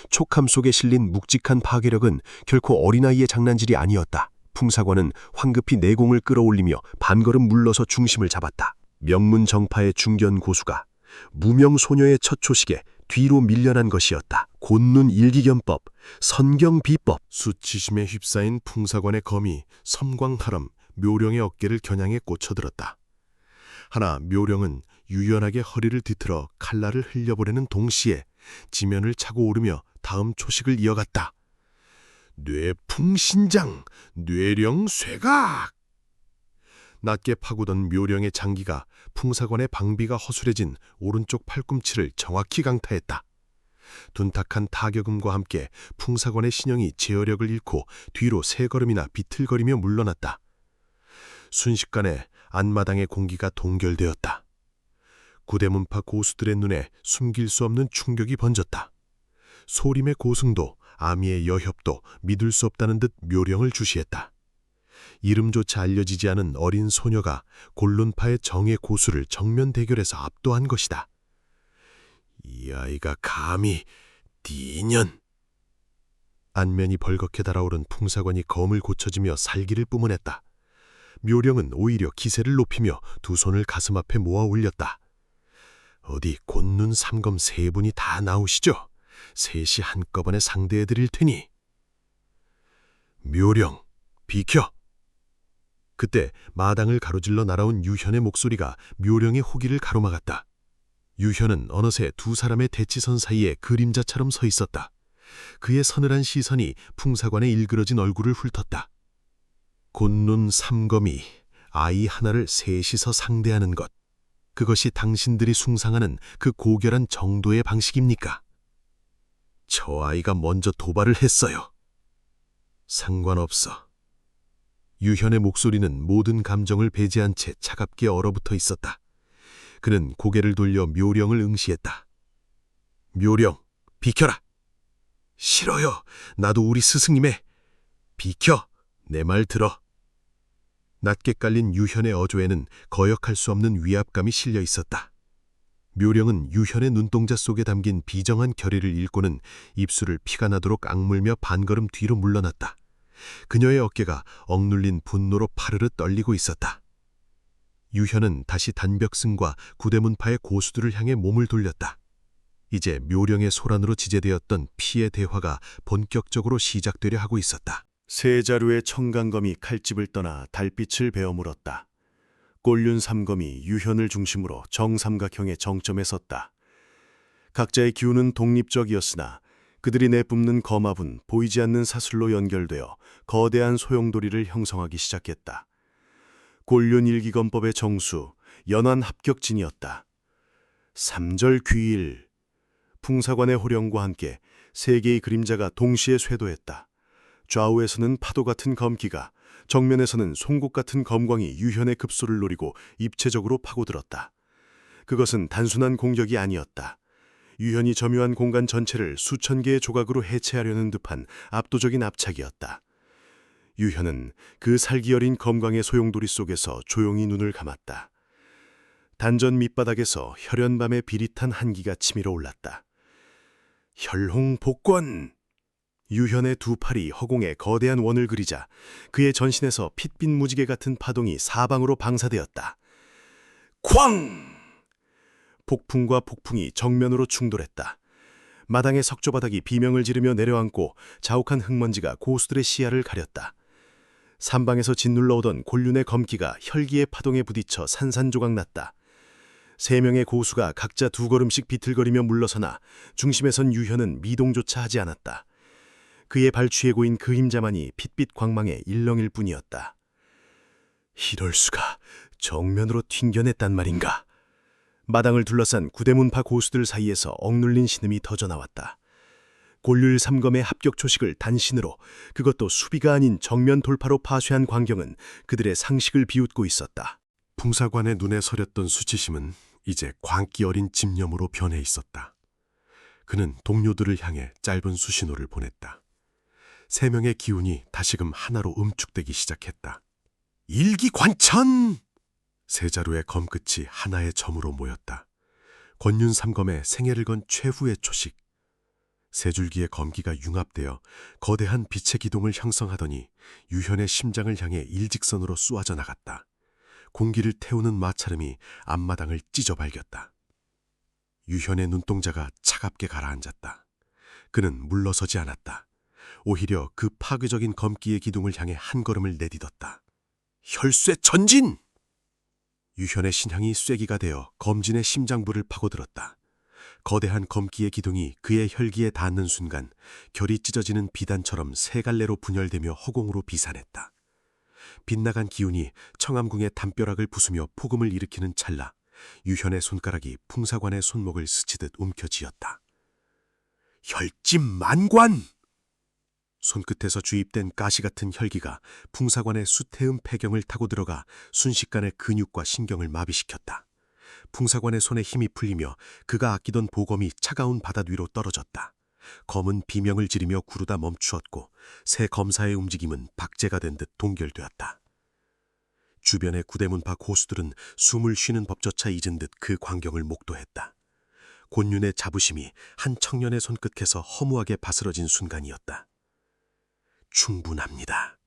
촉함 속에 실린 묵직한 파괴력은 결코 어린아이의 장난질이 아니었다. 풍사관은 황급히 내공을 끌어올리며 반걸음 물러서 중심을 잡았다. 명문정파의 중견 고수가 무명 소녀의 첫 초식에 뒤로 밀려난 것이었다. 곤눈 일기견법, 선경비법. 수치심에 휩싸인 풍사관의 검이 섬광하람 묘령의 어깨를 겨냥해 꽂혀들었다. 하나 묘령은 유연하게 허리를 뒤틀어 칼날을 흘려보내는 동시에 지면을 차고 오르며 다음 초식을 이어갔다. 뇌풍신장, 뇌령쇠각. 낮게 파고든 묘령의 장기가 풍사관의 방비가 허술해진 오른쪽 팔꿈치를 정확히 강타했다. 둔탁한 타격음과 함께 풍사관의 신형이 제어력을 잃고 뒤로 세 걸음이나 비틀거리며 물러났다. 순식간에 안마당의 공기가 동결되었다. 구대문파 고수들의 눈에 숨길 수 없는 충격이 번졌다. 소림의 고승도 아미의 여협도 믿을 수 없다는 듯 묘령을 주시했다. 이름조차 알려지지 않은 어린 소녀가 곤론파의 정예 고수를 정면 대결해서 압도한 것이다. 이 아이가 감히 디년. 안면이 벌겋게 달아오른 풍사관이 검을 고쳐지며 살기를 뿜어냈다. 묘령은 오히려 기세를 높이며 두 손을 가슴 앞에 모아 올렸다. 어디 곤눈 삼검 세 분이 다 나오시죠? 셋이 한꺼번에 상대해드릴 테니. 묘령, 비켜! 그때 마당을 가로질러 날아온 유현의 목소리가 묘령의 호기를 가로막았다. 유현은 어느새 두 사람의 대치선 사이에 그림자처럼 서 있었다. 그의 서늘한 시선이 풍사관의 일그러진 얼굴을 훑었다. 곤눈 삼검이 아이 하나를 셋이서 상대하는 것, 그것이 당신들이 숭상하는 그 고결한 정도의 방식입니까? 저 아이가 먼저 도발을 했어요. 상관없어. 유현의 목소리는 모든 감정을 배제한 채 차갑게 얼어붙어 있었다. 그는 고개를 돌려 묘령을 응시했다. 묘령, 비켜라. 싫어요. 나도 우리 스승님의. 비켜. 내 말 들어. 낮게 깔린 유현의 어조에는 거역할 수 없는 위압감이 실려 있었다. 묘령은 유현의 눈동자 속에 담긴 비정한 결의를 읽고는 입술을 피가 나도록 악물며 반걸음 뒤로 물러났다. 그녀의 어깨가 억눌린 분노로 파르르 떨리고 있었다. 유현은 다시 단벽승과 구대문파의 고수들을 향해 몸을 돌렸다. 이제 묘령의 소란으로 지제되었던 피의 대화가 본격적으로 시작되려 하고 있었다. 세 자루의 청강검이 칼집을 떠나 달빛을 베어 물었다. 꼴륜 삼검이 유현을 중심으로 정삼각형의 정점에 섰다. 각자의 기운은 독립적이었으나 그들이 내뿜는 검압은 보이지 않는 사슬로 연결되어 거대한 소용돌이를 형성하기 시작했다. 꼴륜 일기검법의 정수, 연안 합격진이었다. 삼절 귀일, 풍사관의 호령과 함께 세 개의 그림자가 동시에 쇄도했다. 좌우에서는 파도 같은 검기가, 정면에서는 송곳 같은 검광이 유현의 급소를 노리고 입체적으로 파고들었다. 그것은 단순한 공격이 아니었다. 유현이 점유한 공간 전체를 수천 개의 조각으로 해체하려는 듯한 압도적인 압착이었다. 유현은 그 살기 어린 검광의 소용돌이 속에서 조용히 눈을 감았다. 단전 밑바닥에서 혈연밤의 비릿한 한기가 치밀어 올랐다. 혈홍복권! 유현의 두 팔이 허공에 거대한 원을 그리자 그의 전신에서 핏빛 무지개 같은 파동이 사방으로 방사되었다. 쾅! 폭풍과 폭풍이 정면으로 충돌했다. 마당의 석조바닥이 비명을 지르며 내려앉고 자욱한 흙먼지가 고수들의 시야를 가렸다. 삼방에서 짓눌러오던 곤륜의 검기가 혈기의 파동에 부딪혀 산산조각 났다. 세 명의 고수가 각자 두 걸음씩 비틀거리며 물러서나 중심에선 유현은 미동조차 하지 않았다. 그의 발취해 고인 그 힘자만이 핏빛 광망의 일렁일 뿐이었다. 이럴 수가, 정면으로 튕겨냈단 말인가. 마당을 둘러싼 구대문파 고수들 사이에서 억눌린 신음이 터져나왔다. 골률 삼검의 합격 초식을 단신으로, 그것도 수비가 아닌 정면 돌파로 파쇄한 광경은 그들의 상식을 비웃고 있었다. 풍사관의 눈에 서렸던 수치심은 이제 광기 어린 집념으로 변해 있었다. 그는 동료들을 향해 짧은 수신호를 보냈다. 3명의 기운이 다시금 하나로 음축되기 시작했다. 일기관천! 세 자루의 검끝이 하나의 점으로 모였다. 권윤 삼검의 생애를 건 최후의 초식. 세 줄기의 검기가 융합되어 거대한 빛의 기동을 형성하더니 유현의 심장을 향해 일직선으로 쏘아져 나갔다. 공기를 태우는 마찰음이 앞마당을 찢어발겼다. 유현의 눈동자가 차갑게 가라앉았다. 그는 물러서지 않았다. 오히려 그 파괴적인 검기의 기둥을 향해 한 걸음을 내딛었다. 혈쇠 전진! 유현의 신향이 쐐기가 되어 검진의 심장부를 파고들었다. 거대한 검기의 기둥이 그의 혈기에 닿는 순간 결이 찢어지는 비단처럼 세 갈래로 분열되며 허공으로 비산했다. 빗나간 기운이 청암궁의 담벼락을 부수며 폭음을 일으키는 찰나 유현의 손가락이 풍사관의 손목을 스치듯 움켜쥐었다. 혈찜만관! 손끝에서 주입된 가시 같은 혈기가 풍사관의 수태음 폐경을 타고 들어가 순식간에 근육과 신경을 마비시켰다. 풍사관의 손에 힘이 풀리며 그가 아끼던 보검이 차가운 바닷 위로 떨어졌다. 검은 비명을 지르며 구르다 멈추었고 새 검사의 움직임은 박제가 된 듯 동결되었다. 주변의 구대문파 고수들은 숨을 쉬는 법조차 잊은 듯 그 광경을 목도했다. 곤윤의 자부심이 한 청년의 손끝에서 허무하게 바스러진 순간이었다. 충분합니다.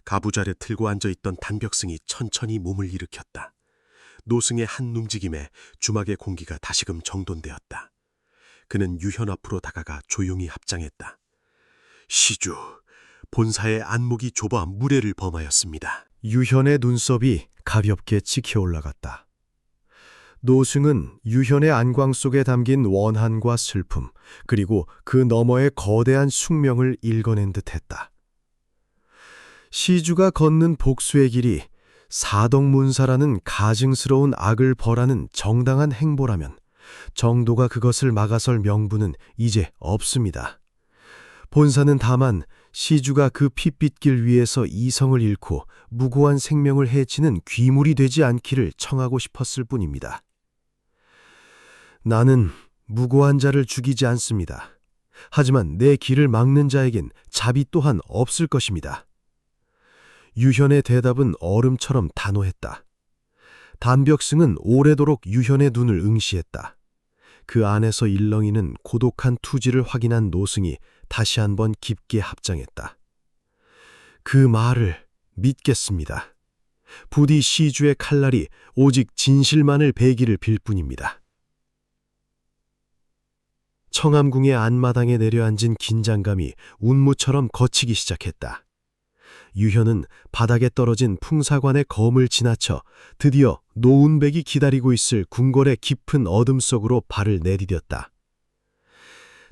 가부좌를 틀고 앉아있던 단벽승이 천천히 몸을 일으켰다. 노승의 한 움직임에 주막의 공기가 다시금 정돈되었다. 그는 유현 앞으로 다가가 조용히 합장했다. 시주, 본사의 안목이 좁아 무례를 범하였습니다. 유현의 눈썹이 가볍게 치켜 올라갔다. 노승은 유현의 안광 속에 담긴 원한과 슬픔, 그리고 그 너머의 거대한 숙명을 읽어낸 듯했다. 시주가 걷는 복수의 길이 사덕문사라는 가증스러운 악을 벌하는 정당한 행보라면 정도가 그것을 막아설 명분은 이제 없습니다. 본사는 다만 시주가 그 핏빛길 위에서 이성을 잃고 무고한 생명을 해치는 귀물이 되지 않기를 청하고 싶었을 뿐입니다. 나는 무고한 자를 죽이지 않습니다. 하지만 내 길을 막는 자에겐 자비 또한 없을 것입니다. 유현의 대답은 얼음처럼 단호했다. 단벽승은 오래도록 유현의 눈을 응시했다. 그 안에서 일렁이는 고독한 투지를 확인한 노승이 다시 한번 깊게 합장했다. 그 말을 믿겠습니다. 부디 시주의 칼날이 오직 진실만을 베기를 빌 뿐입니다. 청암궁의 안마당에 내려앉은 긴장감이 운무처럼 걷히기 시작했다. 유현은 바닥에 떨어진 풍사관의 검을 지나쳐 드디어 노운백이 기다리고 있을 궁궐의 깊은 어둠 속으로 발을 내디뎠다.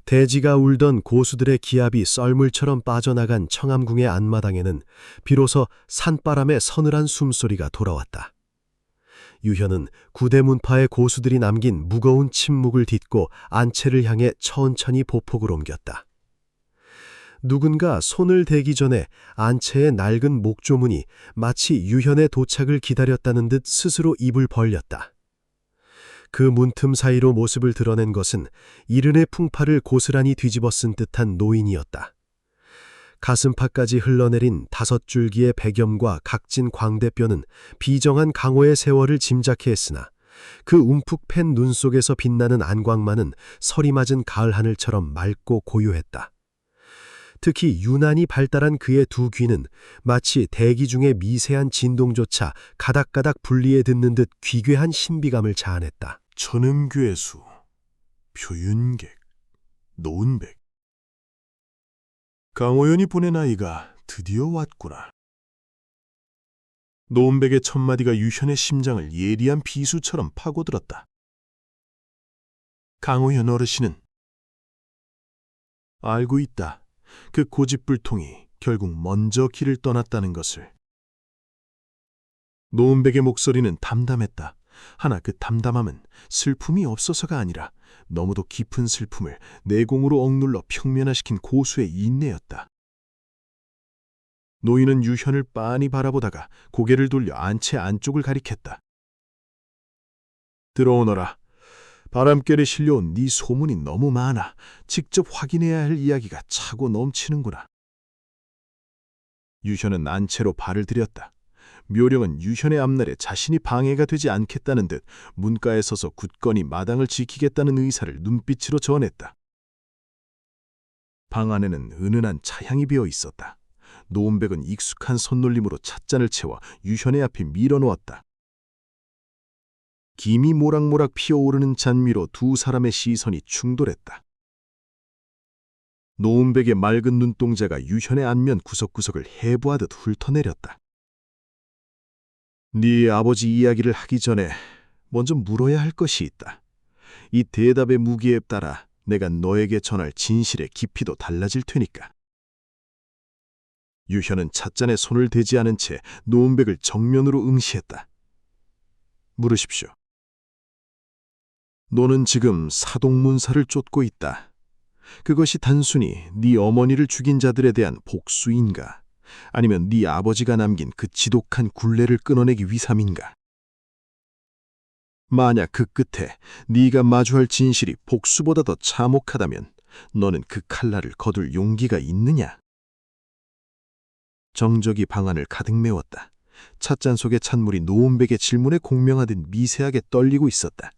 대지가 울던 고수들의 기압이 썰물처럼 빠져나간 청암궁의 안마당에는 비로소 산바람의 서늘한 숨소리가 돌아왔다. 유현은 구대문파의 고수들이 남긴 무거운 침묵을 딛고 안채를 향해 천천히 보폭을 옮겼다. 누군가 손을 대기 전에 안채의 낡은 목조문이 마치 유현의 도착을 기다렸다는 듯 스스로 입을 벌렸다. 그 문틈 사이로 모습을 드러낸 것은 이른의 풍파를 고스란히 뒤집어 쓴 듯한 노인이었다. 가슴팍까지 흘러내린 5줄기의 백염과 각진 광대뼈는 비정한 강호의 세월을 짐작해 했으나 그 움푹 팬 눈 속에서 빛나는 안광만은 서리 맞은 가을 하늘처럼 맑고 고요했다. 특히 유난히 발달한 그의 두 귀는 마치 대기 중의 미세한 진동조차 가닥가닥 분리해 듣는 듯 귀괴한 신비감을 자아냈다. 천음괴수, 표윤객, 노은백. 강호연이 보낸 아이가 드디어 왔구나. 노은백의 첫마디가 유현의 심장을 예리한 비수처럼 파고들었다. 강호연 어르신은 알고 있다. 그 고집불통이 결국 먼저 길을 떠났다는 것을. 노은백의 목소리는 담담했다. 하나 그 담담함은 슬픔이 없어서가 아니라 너무도 깊은 슬픔을 내공으로 억눌러 평면화시킨 고수의 인내였다. 노인은 유현을 빤히 바라보다가 고개를 돌려 안채 안쪽을 가리켰다. 들어오너라. 바람결에 실려온 네 소문이 너무 많아 직접 확인해야 할 이야기가 차고 넘치는구나. 유현은 안채로 발을 들였다. 묘령은 유현의 앞날에 자신이 방해가 되지 않겠다는 듯 문가에 서서 굳건히 마당을 지키겠다는 의사를 눈빛으로 전했다. 방 안에는 은은한 차향이 배어 있었다. 노은백은 익숙한 손놀림으로 찻잔을 채워 유현의 앞에 밀어놓았다. 김이 모락모락 피어오르는 잔미로 두 사람의 시선이 충돌했다. 노은백의 맑은 눈동자가 유현의 안면 구석구석을 해부하듯 훑어내렸다. 네 아버지 이야기를 하기 전에 먼저 물어야 할 것이 있다. 이 대답의 무게에 따라 내가 너에게 전할 진실의 깊이도 달라질 테니까. 유현은 찻잔에 손을 대지 않은 채 노은백을 정면으로 응시했다. 물으십시오. 너는 지금 사동문사를 쫓고 있다. 그것이 단순히 네 어머니를 죽인 자들에 대한 복수인가? 아니면 네 아버지가 남긴 그 지독한 굴레를 끊어내기 위함인가? 만약 그 끝에 네가 마주할 진실이 복수보다 더 참혹하다면 너는 그 칼날을 거둘 용기가 있느냐? 정적이 방안을 가득 메웠다. 찻잔 속의 찬물이 노은백의 질문에 공명하듯 미세하게 떨리고 있었다.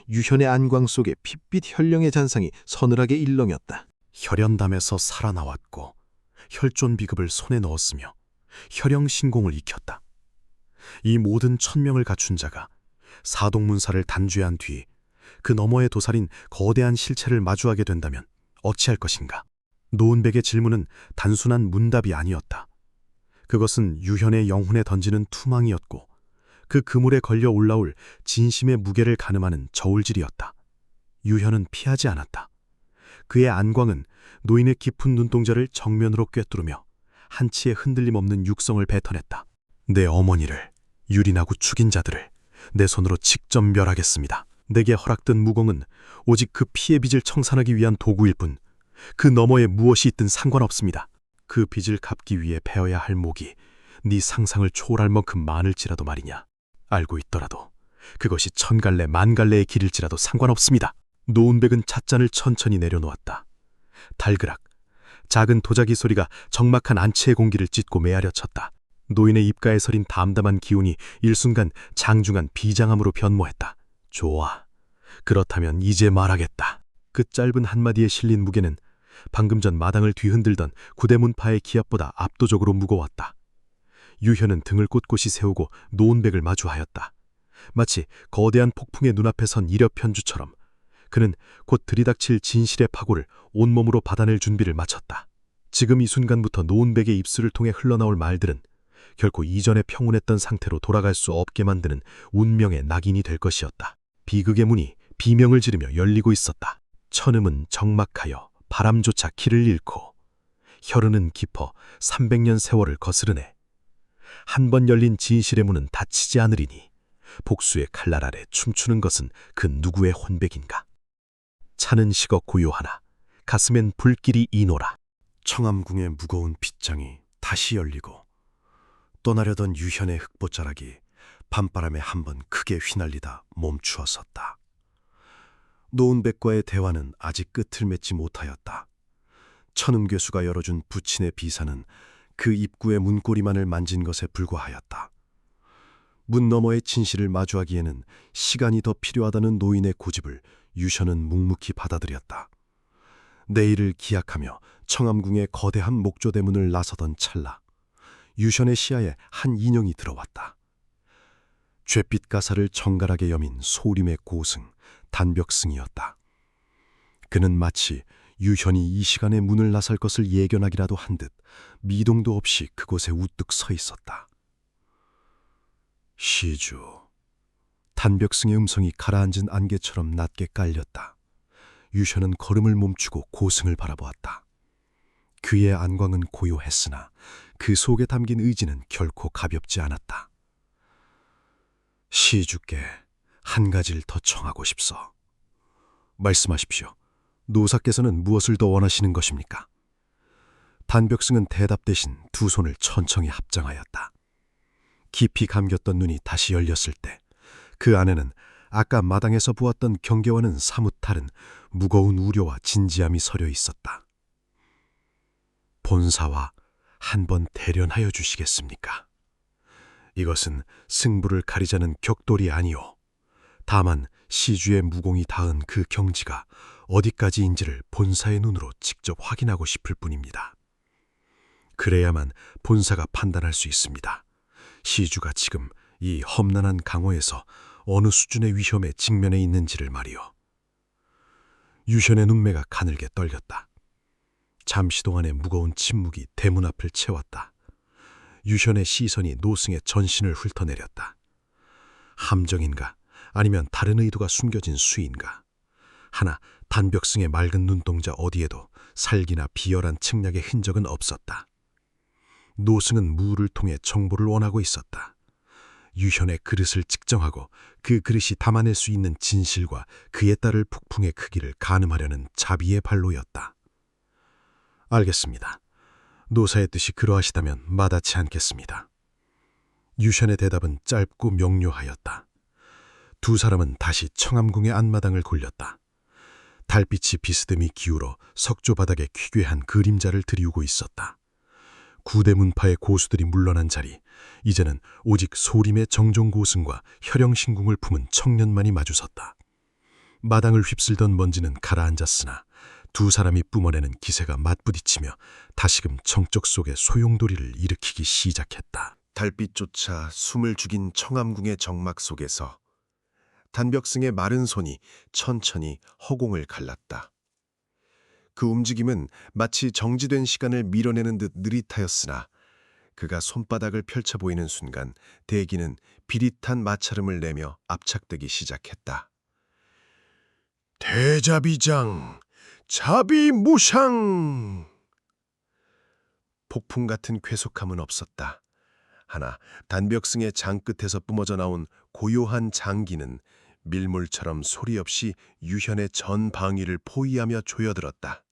유현의 안광 속에 핏빛 현령의 잔상이 서늘하게 일렁였다. 혈연담에서 살아나왔고 혈존 비급을 손에 넣었으며 혈영 신공을 익혔다. 이 모든 천명을 갖춘 자가 사동문사를 단죄한 뒤 그 너머의 도살인 거대한 실체를 마주하게 된다면 어찌할 것인가? 노은백의 질문은 단순한 문답이 아니었다. 그것은 유현의 영혼에 던지는 투망이었고 그 그물에 걸려 올라올 진심의 무게를 가늠하는 저울질이었다. 유현은 피하지 않았다. 그의 안광은 노인의 깊은 눈동자를 정면으로 꿰뚫으며 한치의 흔들림 없는 육성을 뱉어냈다. 내 어머니를, 유린하고 죽인 자들을 내 손으로 직접 멸하겠습니다. 내게 허락된 무공은 오직 그 피의 빚을 청산하기 위한 도구일 뿐 그 너머에 무엇이 있든 상관없습니다. 그 빚을 갚기 위해 베어야 할 목이 네 상상을 초월할 만큼 많을지라도 말이냐. 알고 있더라도 그것이 1000갈래 10,000갈래의 길일지라도 상관없습니다. 노은백은 찻잔을 천천히 내려놓았다. 달그락 작은 도자기 소리가 적막한 안채의 공기를 찢고 메아려 쳤다. 노인의 입가에 서린 담담한 기운이 일순간 장중한 비장함으로 변모했다. 좋아. 그렇다면 이제 말하겠다. 그 짧은 한마디에 실린 무게는 방금 전 마당을 뒤흔들던 구대문파의 기압보다 압도적으로 무거웠다. 유현은 등을 꼿꼿이 세우고 노은백을 마주하였다. 마치 거대한 폭풍의 눈앞에 선 이력편주처럼 그는 곧 들이닥칠 진실의 파고를 온몸으로 받아낼 준비를 마쳤다. 지금 이 순간부터 노은백의 입술을 통해 흘러나올 말들은 결코 이전에 평온했던 상태로 돌아갈 수 없게 만드는 운명의 낙인이 될 것이었다. 비극의 문이 비명을 지르며 열리고 있었다. 천음은 적막하여 바람조차 키를 잃고 혈흔은 깊어 300년 세월을 거스르네. 한 번 열린 진실의 문은 닫히지 않으리니 복수의 칼날 아래 춤추는 것은 그 누구의 혼백인가. 차는 식어 고요하나 가슴엔 불길이 이노라. 청암궁의 무거운 빗장이 다시 열리고 떠나려던 유현의 흑보자락이 밤바람에 한번 크게 휘날리다 멈추었었다. 노은백과의 대화는 아직 끝을 맺지 못하였다. 천음괴수가 열어준 부친의 비사는 그 입구의 문고리만을 만진 것에 불과하였다. 문 너머의 진실을 마주하기에는 시간이 더 필요하다는 노인의 고집을 유현은 묵묵히 받아들였다. 내일을 기약하며 청암궁의 거대한 목조대문을 나서던 찰나 유현의 시야에 한 인형이 들어왔다. 잿빛 가사를 정갈하게 여민 소림의 고승 단벽승이었다. 그는 마치 유현이 이 시간에 문을 나설 것을 예견하기라도 한 듯 미동도 없이 그곳에 우뚝 서 있었다. 시주. 단벽승의 음성이 가라앉은 안개처럼 낮게 깔렸다. 유현은 걸음을 멈추고 고승을 바라보았다. 그의 안광은 고요했으나 그 속에 담긴 의지는 결코 가볍지 않았다. 시주께 한 가지를 더 청하고 싶소. 말씀하십시오. 노사께서는 무엇을 더 원하시는 것입니까? 단벽승은 대답 대신 두 손을 천천히 합장하였다. 깊이 감겼던 눈이 다시 열렸을 때 그 안에는 아까 마당에서 보았던 경계와는 사뭇 다른 무거운 우려와 진지함이 서려 있었다. 본사와 한번 대련하여 주시겠습니까? 이것은 승부를 가리자는 격돌이 아니오. 다만 시주의 무공이 닿은 그 경지가 어디까지인지를 본사의 눈으로 직접 확인하고 싶을 뿐입니다. 그래야만 본사가 판단할 수 있습니다. 시주가 지금 이 험난한 강호에서 어느 수준의 위험에 직면해 있는지를 말이오. 유현의 눈매가 가늘게 떨렸다. 잠시 동안의 무거운 침묵이 대문 앞을 채웠다. 유현의 시선이 노승의 전신을 훑어내렸다. 함정인가 아니면 다른 의도가 숨겨진 수인가. 하나 단벽승의 맑은 눈동자 어디에도 살기나 비열한 측량의 흔적은 없었다. 노승은 무를 통해 정보를 원하고 있었다. 유현의 그릇을 측정하고 그 그릇이 담아낼 수 있는 진실과 그에 따를 폭풍의 크기를 가늠하려는 자비의 발로였다. 알겠습니다. 노사의 뜻이 그러하시다면 마다치 않겠습니다. 유현의 대답은 짧고 명료하였다. 두 사람은 다시 청암궁의 안마당을 골렸다. 달빛이 비스듬히 기울어 석조 바닥에 퀴괴한 그림자를 드리우고 있었다. 구대문파의 고수들이 물러난 자리, 이제는 오직 소림의 정종고승과 혈영신궁을 품은 청년만이 마주섰다. 마당을 휩쓸던 먼지는 가라앉았으나 두 사람이 뿜어내는 기세가 맞부딪히며 다시금 정적 속의 소용돌이를 일으키기 시작했다. 달빛조차 숨을 죽인 청암궁의 정막 속에서 단벽승의 마른 손이 천천히 허공을 갈랐다. 그 움직임은 마치 정지된 시간을 밀어내는 듯 느릿하였으나 그가 손바닥을 펼쳐 보이는 순간 대기는 비릿한 마찰음을 내며 압착되기 시작했다. 대자비장, 자비무상! 폭풍 같은 쾌속함은 없었다. 하나 단벽승의 장끝에서 뿜어져 나온 고요한 장기는 밀물처럼 소리 없이 유현의 전 방위를 포위하며 조여들었다.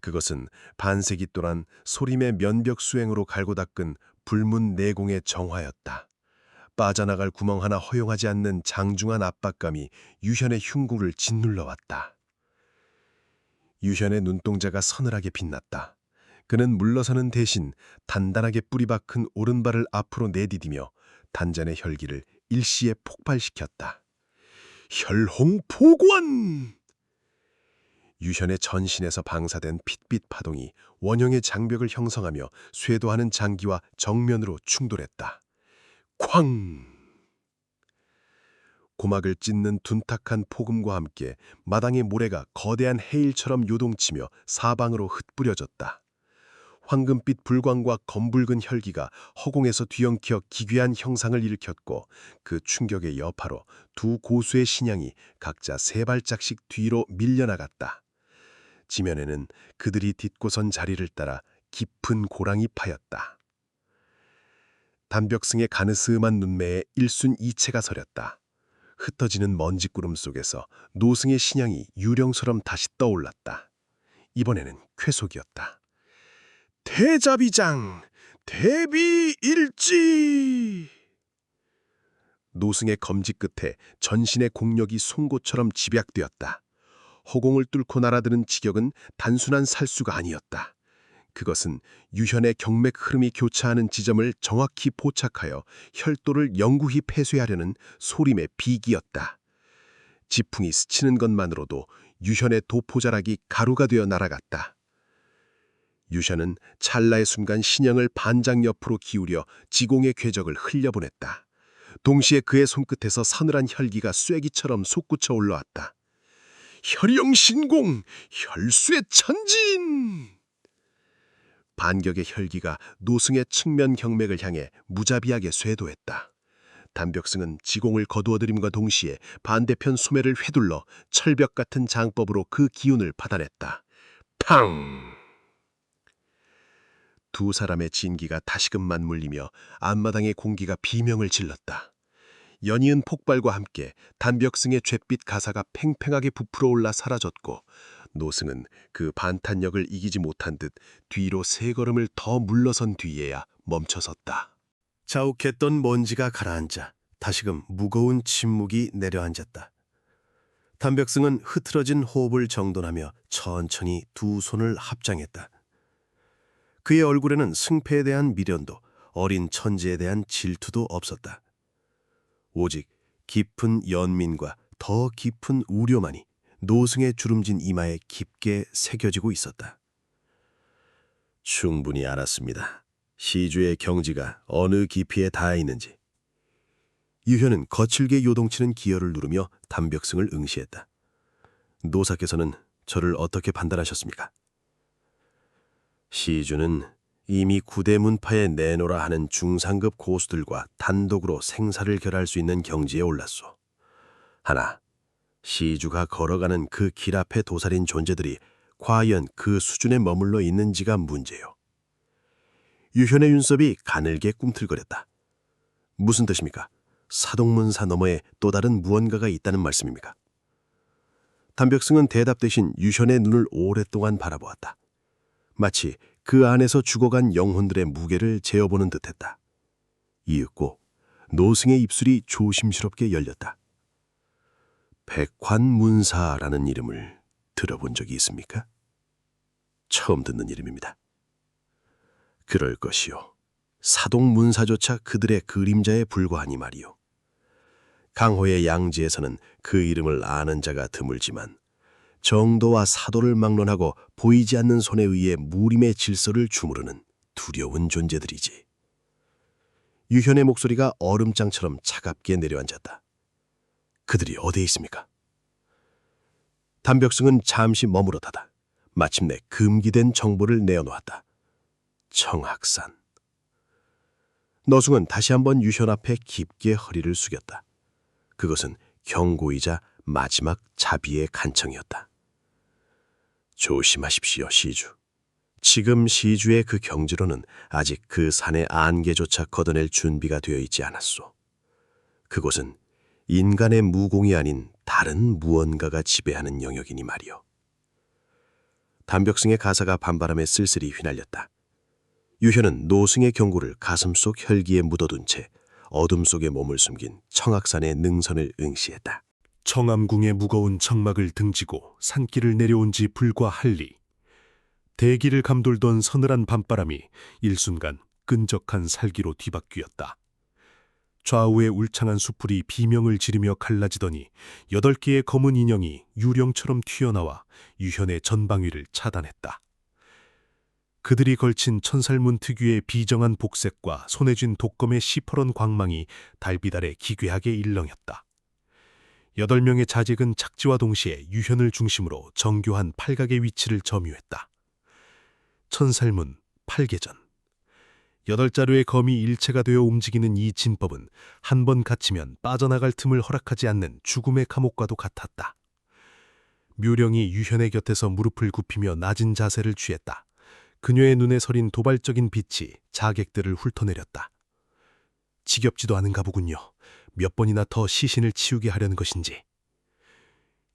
그것은 반세기 동안 소림의 면벽 수행으로 갈고 닦은 불문 내공의 정화였다. 빠져나갈 구멍 하나 허용하지 않는 장중한 압박감이 유현의 흉구를 짓눌러왔다. 유현의 눈동자가 서늘하게 빛났다. 그는 물러서는 대신 단단하게 뿌리박힌 오른발을 앞으로 내디디며 단전의 혈기를 일시에 폭발시켰다. 혈홍포관! 유현의 전신에서 방사된 핏빛 파동이 원형의 장벽을 형성하며 쇄도하는 장기와 정면으로 충돌했다. 쾅! 고막을 찢는 둔탁한 폭음과 함께 마당의 모래가 거대한 해일처럼 요동치며 사방으로 흩뿌려졌다. 황금빛 불광과 검붉은 혈기가 허공에서 뒤엉켜 기괴한 형상을 일으켰고 그 충격의 여파로 두 고수의 신양이 각자 세 발짝씩 뒤로 밀려나갔다. 지면에는 그들이 딛고선 자리를 따라 깊은 고랑이 파였다. 단벽승의 가느스름한 눈매에 일순이체가 서렸다. 흩어지는 먼지구름 속에서 노승의 신양이 유령처럼 다시 떠올랐다. 이번에는 쾌속이었다. 대자비장, 대비일지! 노승의 검지 끝에 전신의 공력이 송곳처럼 집약되었다. 허공을 뚫고 날아드는 지격은 단순한 살수가 아니었다. 그것은 유현의 경맥 흐름이 교차하는 지점을 정확히 포착하여 혈도를 영구히 폐쇄하려는 소림의 비기였다. 지풍이 스치는 것만으로도 유현의 도포자락이 가루가 되어 날아갔다. 유현은 찰나의 순간 신형을 반장 옆으로 기울여 지공의 궤적을 흘려보냈다. 동시에 그의 손끝에서 서늘한 혈기가 쐐기처럼 솟구쳐 올라왔다. 혈영신공, 혈수의 천진! 반격의 혈기가 노승의 측면 경맥을 향해 무자비하게 쇄도했다. 단벽승은 지공을 거두어들임과 동시에 반대편 소매를 휘둘러 철벽 같은 장법으로 그 기운을 받아냈다. 팡! 두 사람의 진기가 다시금 맞물리며 앞마당의 공기가 비명을 질렀다. 연이은 폭발과 함께 단벽승의 잿빛 가사가 팽팽하게 부풀어 올라 사라졌고 노승은 그 반탄력을 이기지 못한 듯 뒤로 세 걸음을 더 물러선 뒤에야 멈춰섰다. 자욱했던 먼지가 가라앉아 다시금 무거운 침묵이 내려앉았다. 단벽승은 흐트러진 호흡을 정돈하며 천천히 두 손을 합장했다. 그의 얼굴에는 승패에 대한 미련도 어린 천재에 대한 질투도 없었다. 오직 깊은 연민과 더 깊은 우려만이 노승의 주름진 이마에 깊게 새겨지고 있었다. 충분히 알았습니다. 시주의 경지가 어느 깊이에 닿아 있는지. 유현은 거칠게 요동치는 기혈을 누르며 단벽승을 응시했다. 노사께서는 저를 어떻게 판단하셨습니까? 시주는 이미 구대 문파에 내놓으라 하는 중상급 고수들과 단독으로 생사를 결할 수 있는 경지에 올랐소. 하나, 시주가 걸어가는 그 길 앞에 도사린 존재들이 과연 그 수준에 머물러 있는지가 문제요. 유현의 윤섭이 가늘게 꿈틀거렸다. 무슨 뜻입니까? 사동문사 너머에 또 다른 무언가가 있다는 말씀입니까? 단벽승은 대답 대신 유현의 눈을 오랫동안 바라보았다. 마치 그 안에서 죽어간 영혼들의 무게를 재어보는 듯했다. 이윽고 노승의 입술이 조심스럽게 열렸다. 백환문사라는 이름을 들어본 적이 있습니까? 처음 듣는 이름입니다. 그럴 것이요. 사동문사조차 그들의 그림자에 불과하니 말이요. 강호의 양지에서는 그 이름을 아는 자가 드물지만 정도와 사도를 막론하고 보이지 않는 손에 의해 무림의 질서를 주무르는 두려운 존재들이지. 유현의 목소리가 얼음장처럼 차갑게 내려앉았다. 그들이 어디에 있습니까? 단벽승은 잠시 머무르다가 마침내 금기된 정보를 내어놓았다. 청학산. 너승은 다시 한번 유현 앞에 깊게 허리를 숙였다. 그것은 경고이자 마지막 자비의 간청이었다. 조심하십시오, 시주. 지금 시주의 그 경지로는 아직 그 산의 안개조차 걷어낼 준비가 되어 있지 않았소. 그곳은 인간의 무공이 아닌 다른 무언가가 지배하는 영역이니 말이오. 단벽승의 가사가 밤바람에 쓸쓸히 휘날렸다. 유현은 노승의 경고를 가슴속 혈기에 묻어둔 채 어둠 속에 몸을 숨긴 청학산의 능선을 응시했다. 청암궁의 무거운 청막을 등지고 산길을 내려온 지 불과 한리. 대기를 감돌던 서늘한 밤바람이 일순간 끈적한 살기로 뒤바뀌었다. 좌우의 울창한 수풀이 비명을 지르며 갈라지더니 8개의 검은 인형이 유령처럼 튀어나와 유현의 전방위를 차단했다. 그들이 걸친 천살문 특유의 비정한 복색과 손에 쥔 독검의 시퍼런 광망이 달비달에 기괴하게 일렁였다. 8명의 자직은 착지와 동시에 유현을 중심으로 정교한 팔각의 위치를 점유했다. 천살문, 팔계전. 8자루의 검이 일체가 되어 움직이는 이 진법은 한 번 갇히면 빠져나갈 틈을 허락하지 않는 죽음의 감옥과도 같았다. 묘령이 유현의 곁에서 무릎을 굽히며 낮은 자세를 취했다. 그녀의 눈에 서린 도발적인 빛이 자객들을 훑어내렸다. 지겹지도 않은가 보군요. 몇 번이나 더 시신을 치우게 하려는 것인지.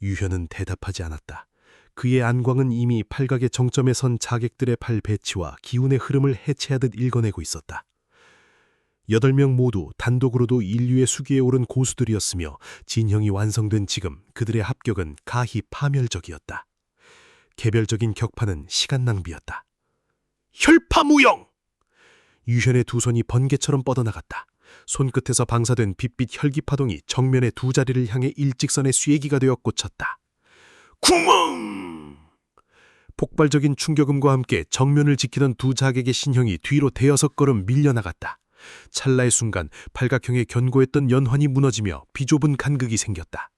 유현은 대답하지 않았다. 그의 안광은 이미 팔각의 정점에 선 자객들의 팔 배치와 기운의 흐름을 해체하듯 읽어내고 있었다. 8명 모두 단독으로도 인류의 수기에 오른 고수들이었으며 진형이 완성된 지금 그들의 합격은 가히 파멸적이었다. 개별적인 격파는 시간 낭비였다. 혈파무용! 유현의 두 손이 번개처럼 뻗어나갔다. 손끝에서 방사된 빛빛 혈기파동이 정면의 두 자리를 향해 일직선의 쐐기가 되어 꽂혔다. 구멍! 폭발적인 충격음과 함께 정면을 지키던 두 자객의 신형이 뒤로 대여섯 걸음 밀려나갔다. 찰나의 순간 팔각형에 견고했던 연환이 무너지며 비좁은 간극이 생겼다.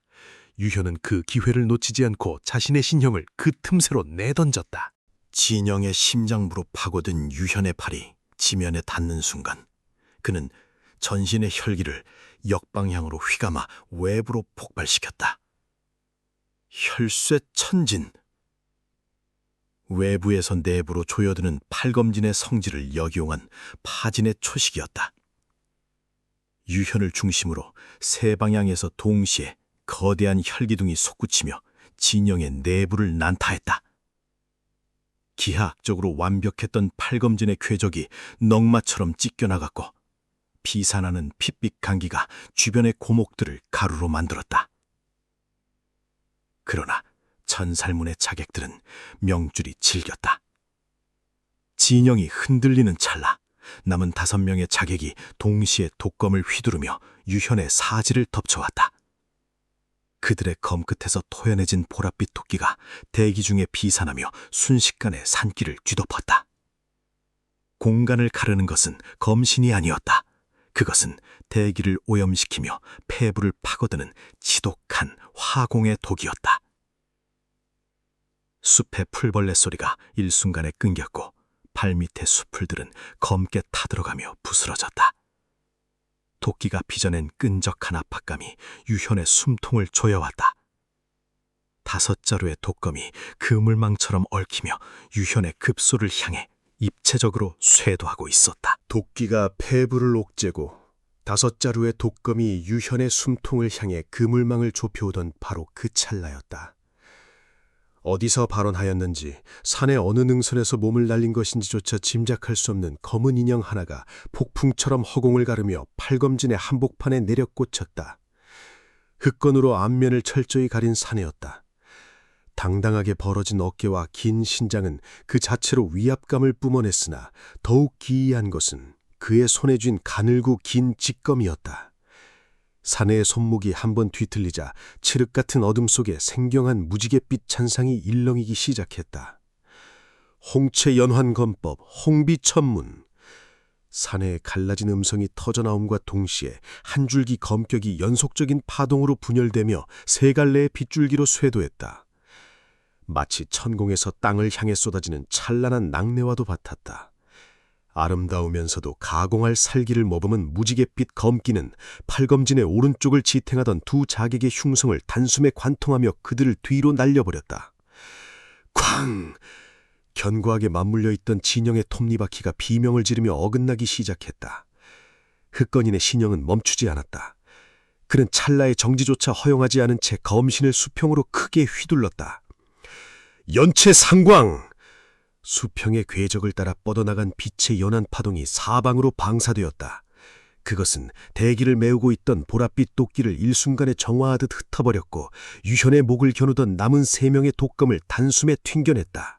유현은 그 기회를 놓치지 않고 자신의 신형을 그 틈새로 내던졌다. 진영의 심장부로 파고든 유현의 팔이 지면에 닿는 순간 그는 전신의 혈기를 역방향으로 휘감아 외부로 폭발시켰다. 혈쇄 천진. 외부에서 내부로 조여드는 팔검진의 성질을 역이용한 파진의 초식이었다. 유현을 중심으로 세 방향에서 동시에 거대한 혈기둥이 솟구치며 진영의 내부를 난타했다. 기하학적으로 완벽했던 팔검진의 궤적이 넝마처럼 찢겨나갔고 피산하는 핏빛 강기가 주변의 고목들을 가루로 만들었다. 그러나 천살문의 자객들은 명줄이 질겼다. 진영이 흔들리는 찰나 남은 5명의 자객이 동시에 독검을 휘두르며 유현의 사지를 덮쳐왔다. 그들의 검끝에서 토연해진 보랏빛 토끼가 대기 중에 비산하며 순식간에 산길을 뒤덮었다. 공간을 가르는 것은 검신이 아니었다. 그것은 대기를 오염시키며 폐부를 파고드는 지독한 화공의 독이었다. 숲의 풀벌레 소리가 일순간에 끊겼고 발밑의 숲풀들은 검게 타들어가며 부스러졌다. 도끼가 빚어낸 끈적한 압박감이 유현의 숨통을 조여왔다. 5자루의 독검이 그물망처럼 얽히며 유현의 급소를 향해 입체적으로 쇄도하고 있었다. 도끼가 폐부를 옥죄고 5자루의 독검이 유현의 숨통을 향해 그물망을 좁혀오던 바로 그 찰나였다. 어디서 발원하였는지 산의 어느 능선에서 몸을 날린 것인지조차 짐작할 수 없는 검은 인형 하나가 폭풍처럼 허공을 가르며 팔검진의 한복판에 내려 꽂혔다. 흙건으로 앞면을 철저히 가린 사내였다. 당당하게 벌어진 어깨와 긴 신장은 그 자체로 위압감을 뿜어냈으나 더욱 기이한 것은 그의 손에 쥔 가늘고 긴 직검이었다. 사내의 손목이 한번 뒤틀리자 칠흑 같은 어둠 속에 생경한 무지갯빛 찬상이 일렁이기 시작했다. 홍채 연환검법, 홍비천문. 사내의 갈라진 음성이 터져나옴과 동시에 한 줄기 검격이 연속적인 파동으로 분열되며 세 갈래의 빗줄기로 쇄도했다. 마치 천공에서 땅을 향해 쏟아지는 찬란한 낙뢰와도 같았다. 아름다우면서도 가공할 살기를 머금은 무지갯빛 검기는 팔검진의 오른쪽을 지탱하던 두 자객의 흉성을 단숨에 관통하며 그들을 뒤로 날려버렸다. 쾅! 견고하게 맞물려 있던 진영의 톱니바퀴가 비명을 지르며 어긋나기 시작했다. 흑건인의 신형은 멈추지 않았다. 그는 찰나의 정지조차 허용하지 않은 채 검신을 수평으로 크게 휘둘렀다. 연체상광! 수평의 궤적을 따라 뻗어나간 빛의 연한 파동이 사방으로 방사되었다. 그것은 대기를 메우고 있던 보랏빛 도끼를 일순간에 정화하듯 흩어버렸고 유현의 목을 겨누던 남은 3명의 독검을 단숨에 튕겨냈다.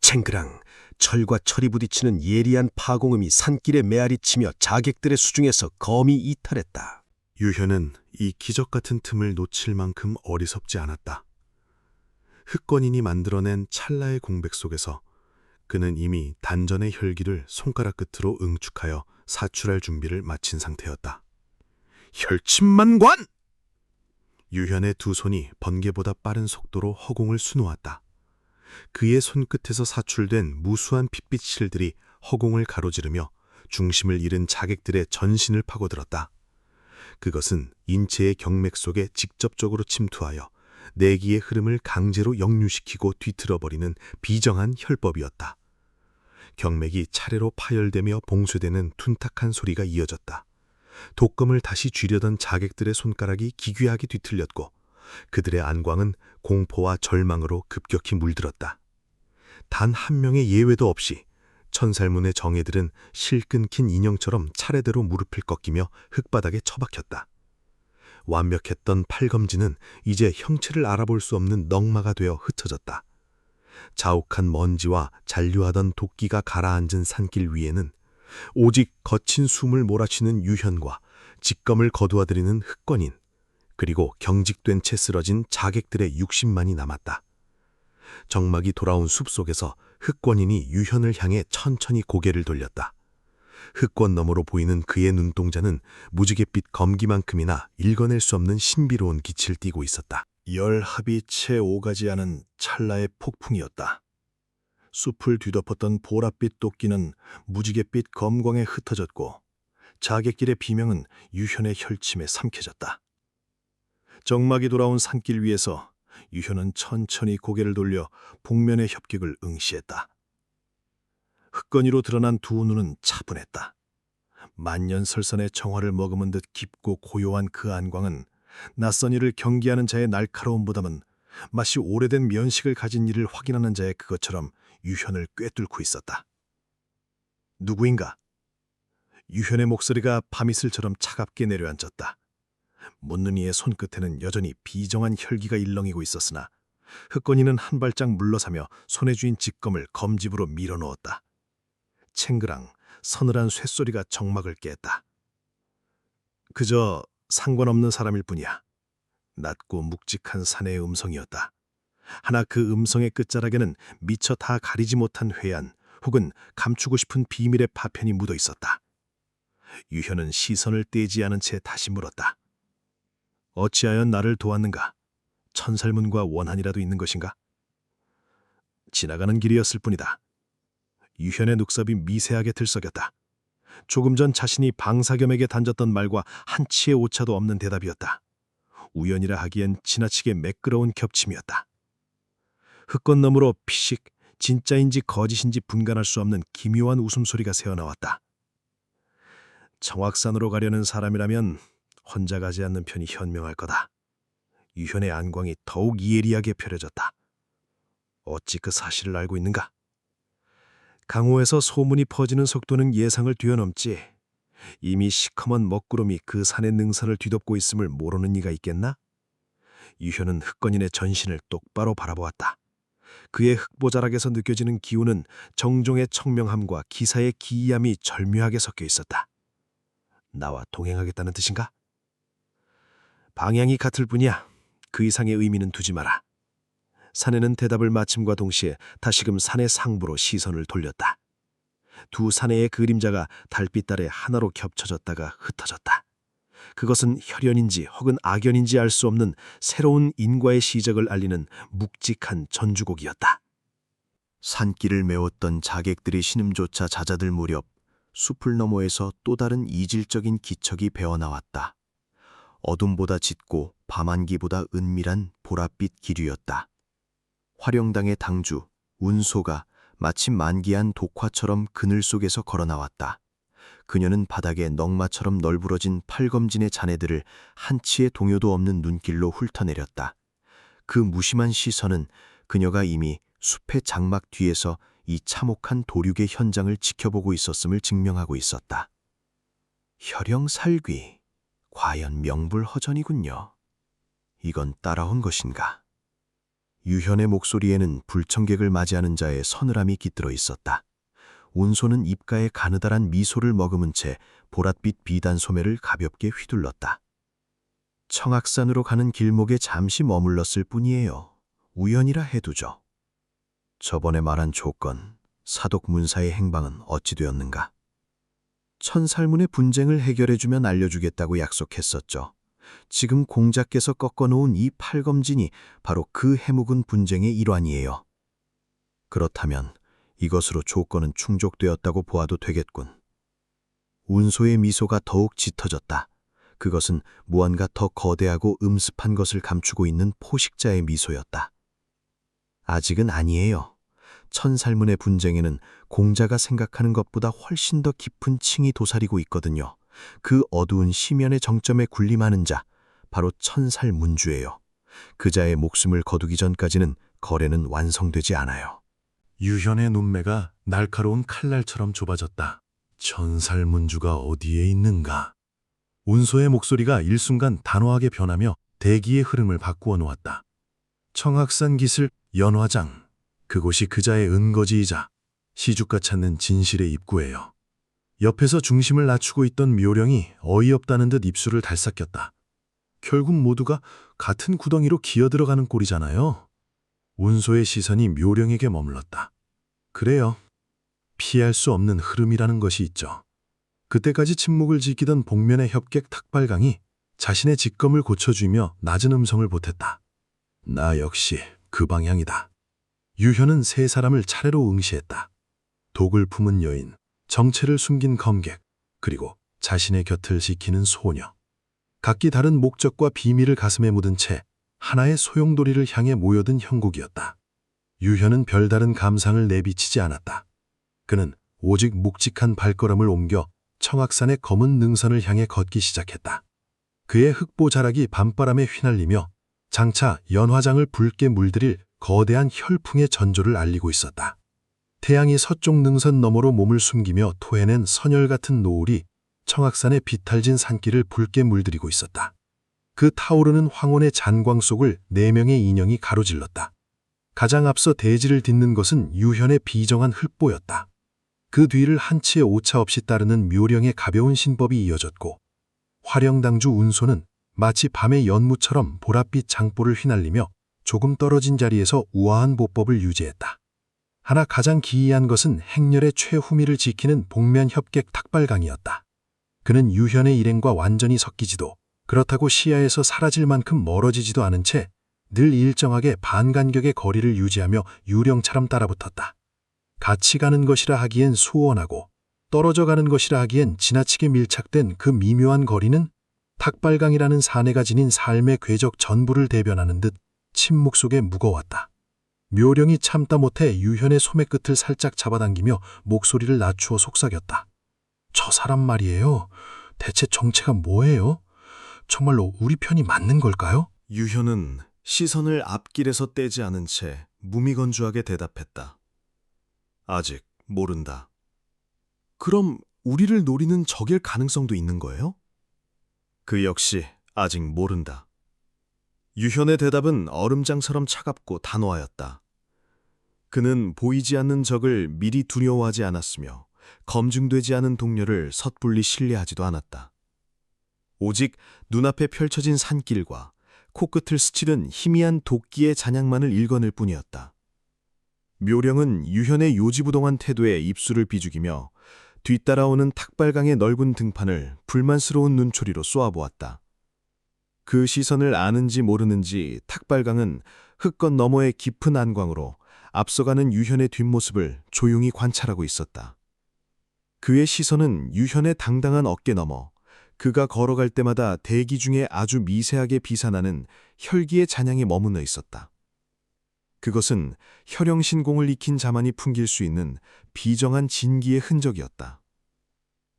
챙그랑 철과 철이 부딪히는 예리한 파공음이 산길에 메아리치며 자객들의 수중에서 검이 이탈했다. 유현은 이 기적 같은 틈을 놓칠 만큼 어리석지 않았다. 흑건인이 만들어낸 찰나의 공백 속에서 그는 이미 단전의 혈기를 손가락 끝으로 응축하여 사출할 준비를 마친 상태였다. 혈침만관! 유현의 두 손이 번개보다 빠른 속도로 허공을 수놓았다. 그의 손끝에서 사출된 무수한 핏빛 실들이 허공을 가로지르며 중심을 잃은 자객들의 전신을 파고들었다. 그것은 인체의 경맥 속에 직접적으로 침투하여 내기의 흐름을 강제로 역류시키고 뒤틀어버리는 비정한 혈법이었다. 경맥이 차례로 파열되며 봉쇄되는 둔탁한 소리가 이어졌다. 독검을 다시 쥐려던 자객들의 손가락이 기괴하게 뒤틀렸고 그들의 안광은 공포와 절망으로 급격히 물들었다. 단 한 명의 예외도 없이 천살문의 정예들은 실 끊긴 인형처럼 차례대로 무릎을 꺾이며 흙바닥에 처박혔다. 완벽했던 팔검진은 이제 형체를 알아볼 수 없는 넝마가 되어 흩어졌다. 자욱한 먼지와 잔류하던 도끼가 가라앉은 산길 위에는 오직 거친 숨을 몰아치는 유현과 직검을 거두어들이는 흑건인, 그리고 경직된 채 쓰러진 자객들의 육신만이 남았다. 정막이 돌아온 숲속에서 흑건인이 유현을 향해 천천히 고개를 돌렸다. 흑권 너머로 보이는 그의 눈동자는 무지갯빛 검기만큼이나 읽어낼 수 없는 신비로운 빛을 띠고 있었다. 열합이 채 오가지 않은 찰나의 폭풍이었다. 숲을 뒤덮었던 보랏빛 도끼는 무지갯빛 검광에 흩어졌고 자객길의 비명은 유현의 혈침에 삼켜졌다. 정막이 돌아온 산길 위에서 유현은 천천히 고개를 돌려 복면의 협격을 응시했다. 흑건이로 드러난 두 눈은 차분했다. 만년설선의 정화를 머금은 듯 깊고 고요한 그 안광은 낯선 일을 경계하는 자의 날카로움보다는 마치 오래된 면식을 가진 이를 확인하는 자의 그것처럼 유현을 꿰뚫고 있었다. 누구인가? 유현의 목소리가 밤이슬처럼 차갑게 내려앉았다. 묻는 이의 손끝에는 여전히 비정한 혈기가 일렁이고 있었으나 흑건이는 한 발짝 물러서며 손에 쥔 직검을 검집으로 밀어넣었다. 챙그랑 서늘한 쇳소리가 정막을 깼다. 그저 상관없는 사람일 뿐이야. 낮고 묵직한 사내의 음성이었다. 하나 그 음성의 끝자락에는 미처 다 가리지 못한 회한 혹은 감추고 싶은 비밀의 파편이 묻어 있었다. 유현은 시선을 떼지 않은 채 다시 물었다. 어찌하여 나를 도왔는가? 천살문과 원한이라도 있는 것인가? 지나가는 길이었을 뿐이다. 유현의 눈썹이 미세하게 들썩였다. 조금 전 자신이 방사겸에게 던졌던 말과 한치의 오차도 없는 대답이었다. 우연이라 하기엔 지나치게 매끄러운 겹침이었다. 흙건 너머로 피식, 진짜인지 거짓인지 분간할 수 없는 기묘한 웃음소리가 새어나왔다. 청악산으로 가려는 사람이라면 혼자 가지 않는 편이 현명할 거다. 유현의 안광이 더욱 예리하게 펴려졌다. 어찌 그 사실을 알고 있는가? 강호에서 소문이 퍼지는 속도는 예상을 뛰어넘지. 이미 시커먼 먹구름이 그 산의 능선을 뒤덮고 있음을 모르는 이가 있겠나? 유현은 흑건인의 전신을 똑바로 바라보았다. 그의 흑보자락에서 느껴지는 기운은 정종의 청명함과 기사의 기이함이 절묘하게 섞여 있었다. 나와 동행하겠다는 뜻인가? 방향이 같을 뿐이야. 그 이상의 의미는 두지 마라. 사내는 대답을 마침과 동시에 다시금 산의 상부로 시선을 돌렸다. 두 사내의 그림자가 달빛 아래 하나로 겹쳐졌다가 흩어졌다. 그것은 혈연인지 혹은 악연인지 알 수 없는 새로운 인과의 시작을 알리는 묵직한 전주곡이었다. 산길을 메웠던 자객들의 신음조차 잦아들 무렵 숲을 너머에서 또 다른 이질적인 기척이 배어나왔다. 어둠보다 짙고 밤안기보다 은밀한 보랏빛 기류였다. 화령당의 당주, 운소가 마치 만기한 독화처럼 그늘 속에서 걸어나왔다. 그녀는 바닥에 넝마처럼 널브러진 팔검진의 자네들을 한치의 동요도 없는 눈길로 훑어내렸다. 그 무심한 시선은 그녀가 이미 숲의 장막 뒤에서 이 참혹한 도륙의 현장을 지켜보고 있었음을 증명하고 있었다. 혈영살귀, 과연 명불허전이군요. 이건 따라온 것인가? 유현의 목소리에는 불청객을 맞이하는 자의 서늘함이 깃들어 있었다. 운소는 입가에 가느다란 미소를 머금은 채 보랏빛 비단 소매를 가볍게 휘둘렀다. 청악산으로 가는 길목에 잠시 머물렀을 뿐이에요. 우연이라 해두죠. 저번에 말한 조건, 사독 문사의 행방은 어찌 되었는가? 천살문의 분쟁을 해결해주면 알려주겠다고 약속했었죠. 지금 공자께서 꺾어놓은 이 팔검진이 바로 그 해묵은 분쟁의 일환이에요. 그렇다면 이것으로 조건은 충족되었다고 보아도 되겠군. 운소의 미소가 더욱 짙어졌다. 그것은 무언가 더 거대하고 음습한 것을 감추고 있는 포식자의 미소였다. 아직은 아니에요. 천살문의 분쟁에는 공자가 생각하는 것보다 훨씬 더 깊은 층이 도사리고 있거든요. 그 어두운 심연의 정점에 군림하는 자, 바로 천살문주예요. 그 자의 목숨을 거두기 전까지는 거래는 완성되지 않아요. 유현의 눈매가 날카로운 칼날처럼 좁아졌다. 천살문주가 어디에 있는가? 운소의 목소리가 일순간 단호하게 변하며 대기의 흐름을 바꾸어 놓았다. 청악산 기슬 연화장, 그곳이 그자의 은거지이자 시주가 찾는 진실의 입구예요. 옆에서 중심을 낮추고 있던 묘령이 어이없다는 듯 입술을 달싹였다. 결국 모두가 같은 구덩이로 기어들어가는 꼴이잖아요. 운소의 시선이 묘령에게 머물렀다. 그래요. 피할 수 없는 흐름이라는 것이 있죠. 그때까지 침묵을 지키던 복면의 협객 탁발강이 자신의 직검을 고쳐주며 낮은 음성을 보탰다. 나 역시 그 방향이다. 유현은 세 사람을 차례로 응시했다. 독을 품은 여인, 정체를 숨긴 검객, 그리고 자신의 곁을 지키는 소녀. 각기 다른 목적과 비밀을 가슴에 묻은 채 하나의 소용돌이를 향해 모여든 형국이었다. 유현은 별다른 감상을 내비치지 않았다. 그는 오직 묵직한 발걸음을 옮겨 청악산의 검은 능선을 향해 걷기 시작했다. 그의 흑보 자락이 밤바람에 휘날리며 장차 연화장을 붉게 물들일 거대한 혈풍의 전조를 알리고 있었다. 태양이 서쪽 능선 너머로 몸을 숨기며 토해낸 선열 같은 노을이 청악산의 비탈진 산길을 붉게 물들이고 있었다. 그 타오르는 황혼의 잔광 속을 4명의 인형이 가로질렀다. 가장 앞서 대지를 딛는 것은 유현의 비정한 흑보였다. 그 뒤를 한치의 오차 없이 따르는 묘령의 가벼운 신법이 이어졌고 화령당주 운소는 마치 밤의 연무처럼 보랏빛 장보를 휘날리며 조금 떨어진 자리에서 우아한 보법을 유지했다. 하나 가장 기이한 것은 행렬의 최후미를 지키는 복면 협객 탁발강이었다. 그는 유현의 일행과 완전히 섞이지도 그렇다고 시야에서 사라질 만큼 멀어지지도 않은 채 늘 일정하게 반간격의 거리를 유지하며 유령처럼 따라붙었다. 같이 가는 것이라 하기엔 소원하고 떨어져 가는 것이라 하기엔 지나치게 밀착된 그 미묘한 거리는 탁발강이라는 사내가 지닌 삶의 궤적 전부를 대변하는 듯 침묵 속에 무거웠다. 묘령이 참다 못해 유현의 소매 끝을 살짝 잡아당기며 목소리를 낮추어 속삭였다. 저 사람 말이에요. 대체 정체가 뭐예요? 정말로 우리 편이 맞는 걸까요? 유현은 시선을 앞길에서 떼지 않은 채 무미건조하게 대답했다. 아직 모른다. 그럼 우리를 노리는 적일 가능성도 있는 거예요? 그 역시 아직 모른다. 유현의 대답은 얼음장처럼 차갑고 단호하였다. 그는 보이지 않는 적을 미리 두려워하지 않았으며 검증되지 않은 동료를 섣불리 신뢰하지도 않았다. 오직 눈앞에 펼쳐진 산길과 코끝을 스치는 희미한 도끼의 잔향만을 일궈낼 뿐이었다. 묘령은 유현의 요지부동한 태도에 입술을 비죽이며 뒤따라오는 탁발강의 넓은 등판을 불만스러운 눈초리로 쏘아보았다. 그 시선을 아는지 모르는지 탁발강은 흙건 너머의 깊은 안광으로 앞서가는 유현의 뒷모습을 조용히 관찰하고 있었다. 그의 시선은 유현의 당당한 어깨 너머, 그가 걸어갈 때마다 대기 중에 아주 미세하게 비산하는 혈기의 잔향에 머무르 있었다. 그것은 혈영신공을 익힌 자만이 풍길 수 있는 비정한 진기의 흔적이었다.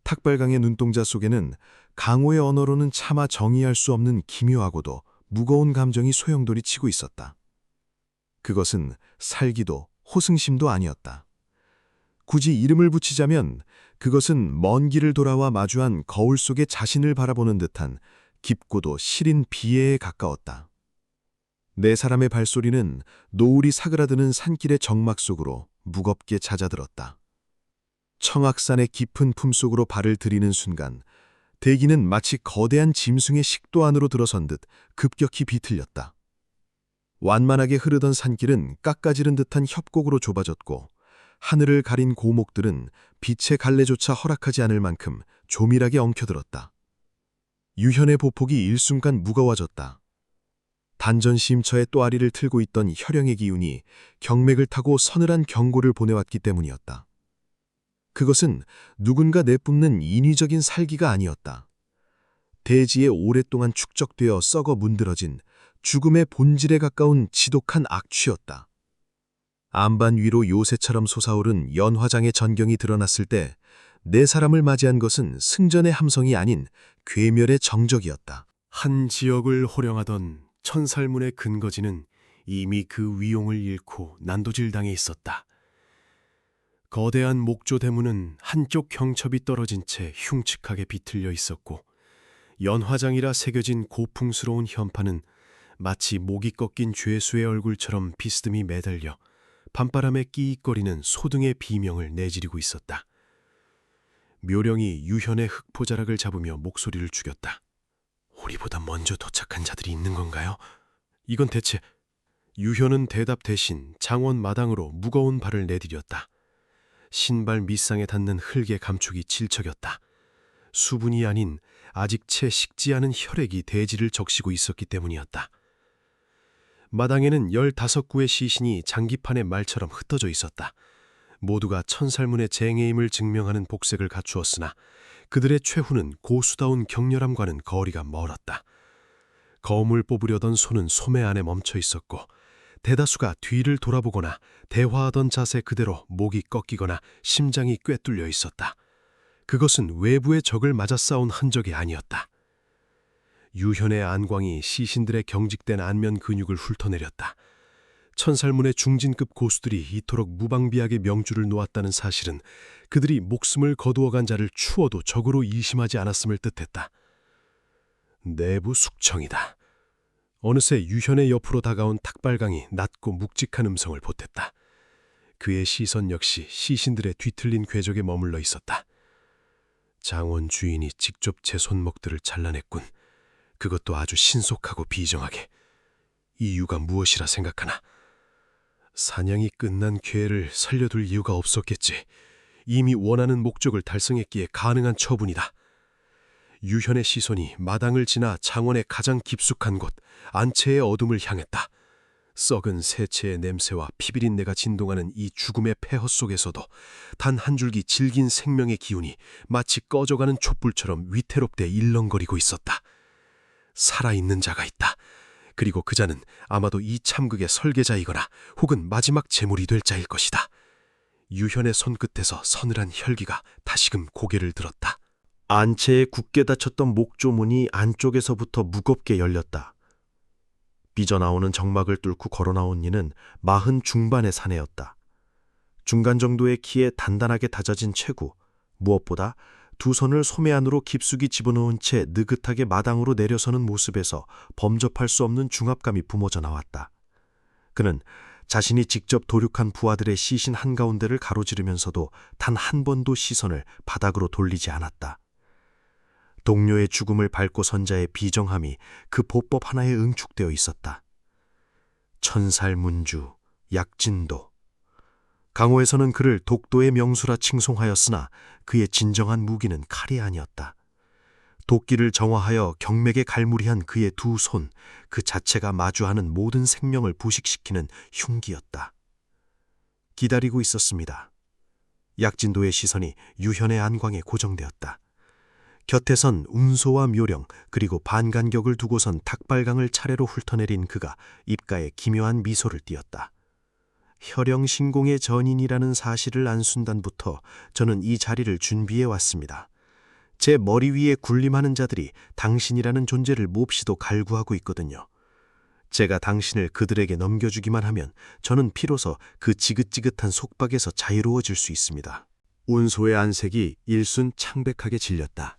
탁발강의 눈동자 속에는 강호의 언어로는 차마 정의할 수 없는 기묘하고도 무거운 감정이 소용돌이 치고 있었다. 그것은 살기도 호승심도 아니었다. 굳이 이름을 붙이자면 그것은 먼 길을 돌아와 마주한 거울 속에 자신을 바라보는 듯한 깊고도 시린 비애에 가까웠다. 네 사람의 발소리는 노을이 사그라드는 산길의 정막 속으로 무겁게 잦아들었다. 청악산의 깊은 품속으로 발을 들이는 순간 대기는 마치 거대한 짐승의 식도 안으로 들어선 듯 급격히 비틀렸다. 완만하게 흐르던 산길은 깎아지른 듯한 협곡으로 좁아졌고 하늘을 가린 고목들은 빛의 갈래조차 허락하지 않을 만큼 조밀하게 엉켜들었다. 유현의 보폭이 일순간 무거워졌다. 단전 심처의 또아리를 틀고 있던 혈영의 기운이 경맥을 타고 서늘한 경고를 보내왔기 때문이었다. 그것은 누군가 내뿜는 인위적인 살기가 아니었다. 대지에 오랫동안 축적되어 썩어 문드러진 죽음의 본질에 가까운 지독한 악취였다. 안반 위로 요새처럼 솟아오른 연화장의 전경이 드러났을 때 네 사람을 맞이한 것은 승전의 함성이 아닌 괴멸의 정적이었다. 한 지역을 호령하던 천살문의 근거지는 이미 그 위용을 잃고 난도질당해 있었다. 거대한 목조 대문은 한쪽 경첩이 떨어진 채 흉측하게 비틀려 있었고 연화장이라 새겨진 고풍스러운 현판은 마치 목이 꺾인 죄수의 얼굴처럼 비스듬히 매달려 밤바람에 끼익거리는 소등의 비명을 내지르고 있었다. 묘령이 유현의 흑포자락을 잡으며 목소리를 죽였다. 우리보다 먼저 도착한 자들이 있는 건가요? 이건 대체... 유현은 대답 대신 장원 마당으로 무거운 발을 내디뎠다. 신발 밑상에 닿는 흙의 감촉이 질척였다. 수분이 아닌 아직 채 식지 않은 혈액이 대지를 적시고 있었기 때문이었다. 마당에는 15구의 시신이 장기판의 말처럼 흩어져 있었다. 모두가 천살문의 쟁해임을 증명하는 복색을 갖추었으나 그들의 최후는 고수다운 격렬함과는 거리가 멀었다. 검을 뽑으려던 손은 소매 안에 멈춰 있었고 대다수가 뒤를 돌아보거나 대화하던 자세 그대로 목이 꺾이거나 심장이 꿰뚫려 있었다. 그것은 외부의 적을 맞아 싸운 흔적이 아니었다. 유현의 안광이 시신들의 경직된 안면 근육을 훑어내렸다. 천살문의 중진급 고수들이 이토록 무방비하게 명주를 놓았다는 사실은 그들이 목숨을 거두어간 자를 추워도 적으로 이심하지 않았음을 뜻했다. 내부 숙청이다. 어느새 유현의 옆으로 다가온 탁발강이 낮고 묵직한 음성을 보탰다. 그의 시선 역시 시신들의 뒤틀린 궤적에 머물러 있었다. 장원 주인이 직접 제 손목들을 잘라냈군. 그것도 아주 신속하고 비정하게. 이유가 무엇이라 생각하나? 사냥이 끝난 괴를 살려둘 이유가 없었겠지. 이미 원하는 목적을 달성했기에 가능한 처분이다. 유현의 시선이 마당을 지나 장원의 가장 깊숙한 곳, 안채의 어둠을 향했다. 썩은 새채의 냄새와 피비린내가 진동하는 이 죽음의 폐허 속에서도 단 한 줄기 질긴 생명의 기운이 마치 꺼져가는 촛불처럼 위태롭게 일렁거리고 있었다. 살아있는 자가 있다. 그리고 그 자는 아마도 이 참극의 설계자이거나 혹은 마지막 제물이 될 자일 것이다. 유현의 손끝에서 서늘한 혈기가 다시금 고개를 들었다. 안채에 굳게 닫혔던 목조문이 안쪽에서부터 무겁게 열렸다. 삐져나오는 정막을 뚫고 걸어나온 이는 40 중반의 사내였다. 중간 정도의 키에 단단하게 다져진 체구, 무엇보다 두 손을 소매 안으로 깊숙이 집어넣은 채 느긋하게 마당으로 내려서는 모습에서 범접할 수 없는 중압감이 뿜어져 나왔다. 그는 자신이 직접 도륙한 부하들의 시신 한가운데를 가로지르면서도 단 한 번도 시선을 바닥으로 돌리지 않았다. 동료의 죽음을 밟고 선 자의 비정함이 그 보법 하나에 응축되어 있었다. 천살문주, 약진도. 강호에서는 그를 독도의 명수라 칭송하였으나 그의 진정한 무기는 칼이 아니었다. 도끼를 정화하여 경맥에 갈무리한 그의 두 손, 그 자체가 마주하는 모든 생명을 부식시키는 흉기였다. 기다리고 있었습니다. 약진도의 시선이 유현의 안광에 고정되었다. 곁에선 운소와 묘령 그리고 반간격을 두고선 탁발강을 차례로 훑어내린 그가 입가에 기묘한 미소를 띄었다. 혈영신공의 전인이라는 사실을 안 순간부터 저는 이 자리를 준비해 왔습니다. 제 머리 위에 군림하는 자들이 당신이라는 존재를 몹시도 갈구하고 있거든요. 제가 당신을 그들에게 넘겨주기만 하면 저는 비로소 그 지긋지긋한 속박에서 자유로워질 수 있습니다. 운소의 안색이 일순 창백하게 질렸다.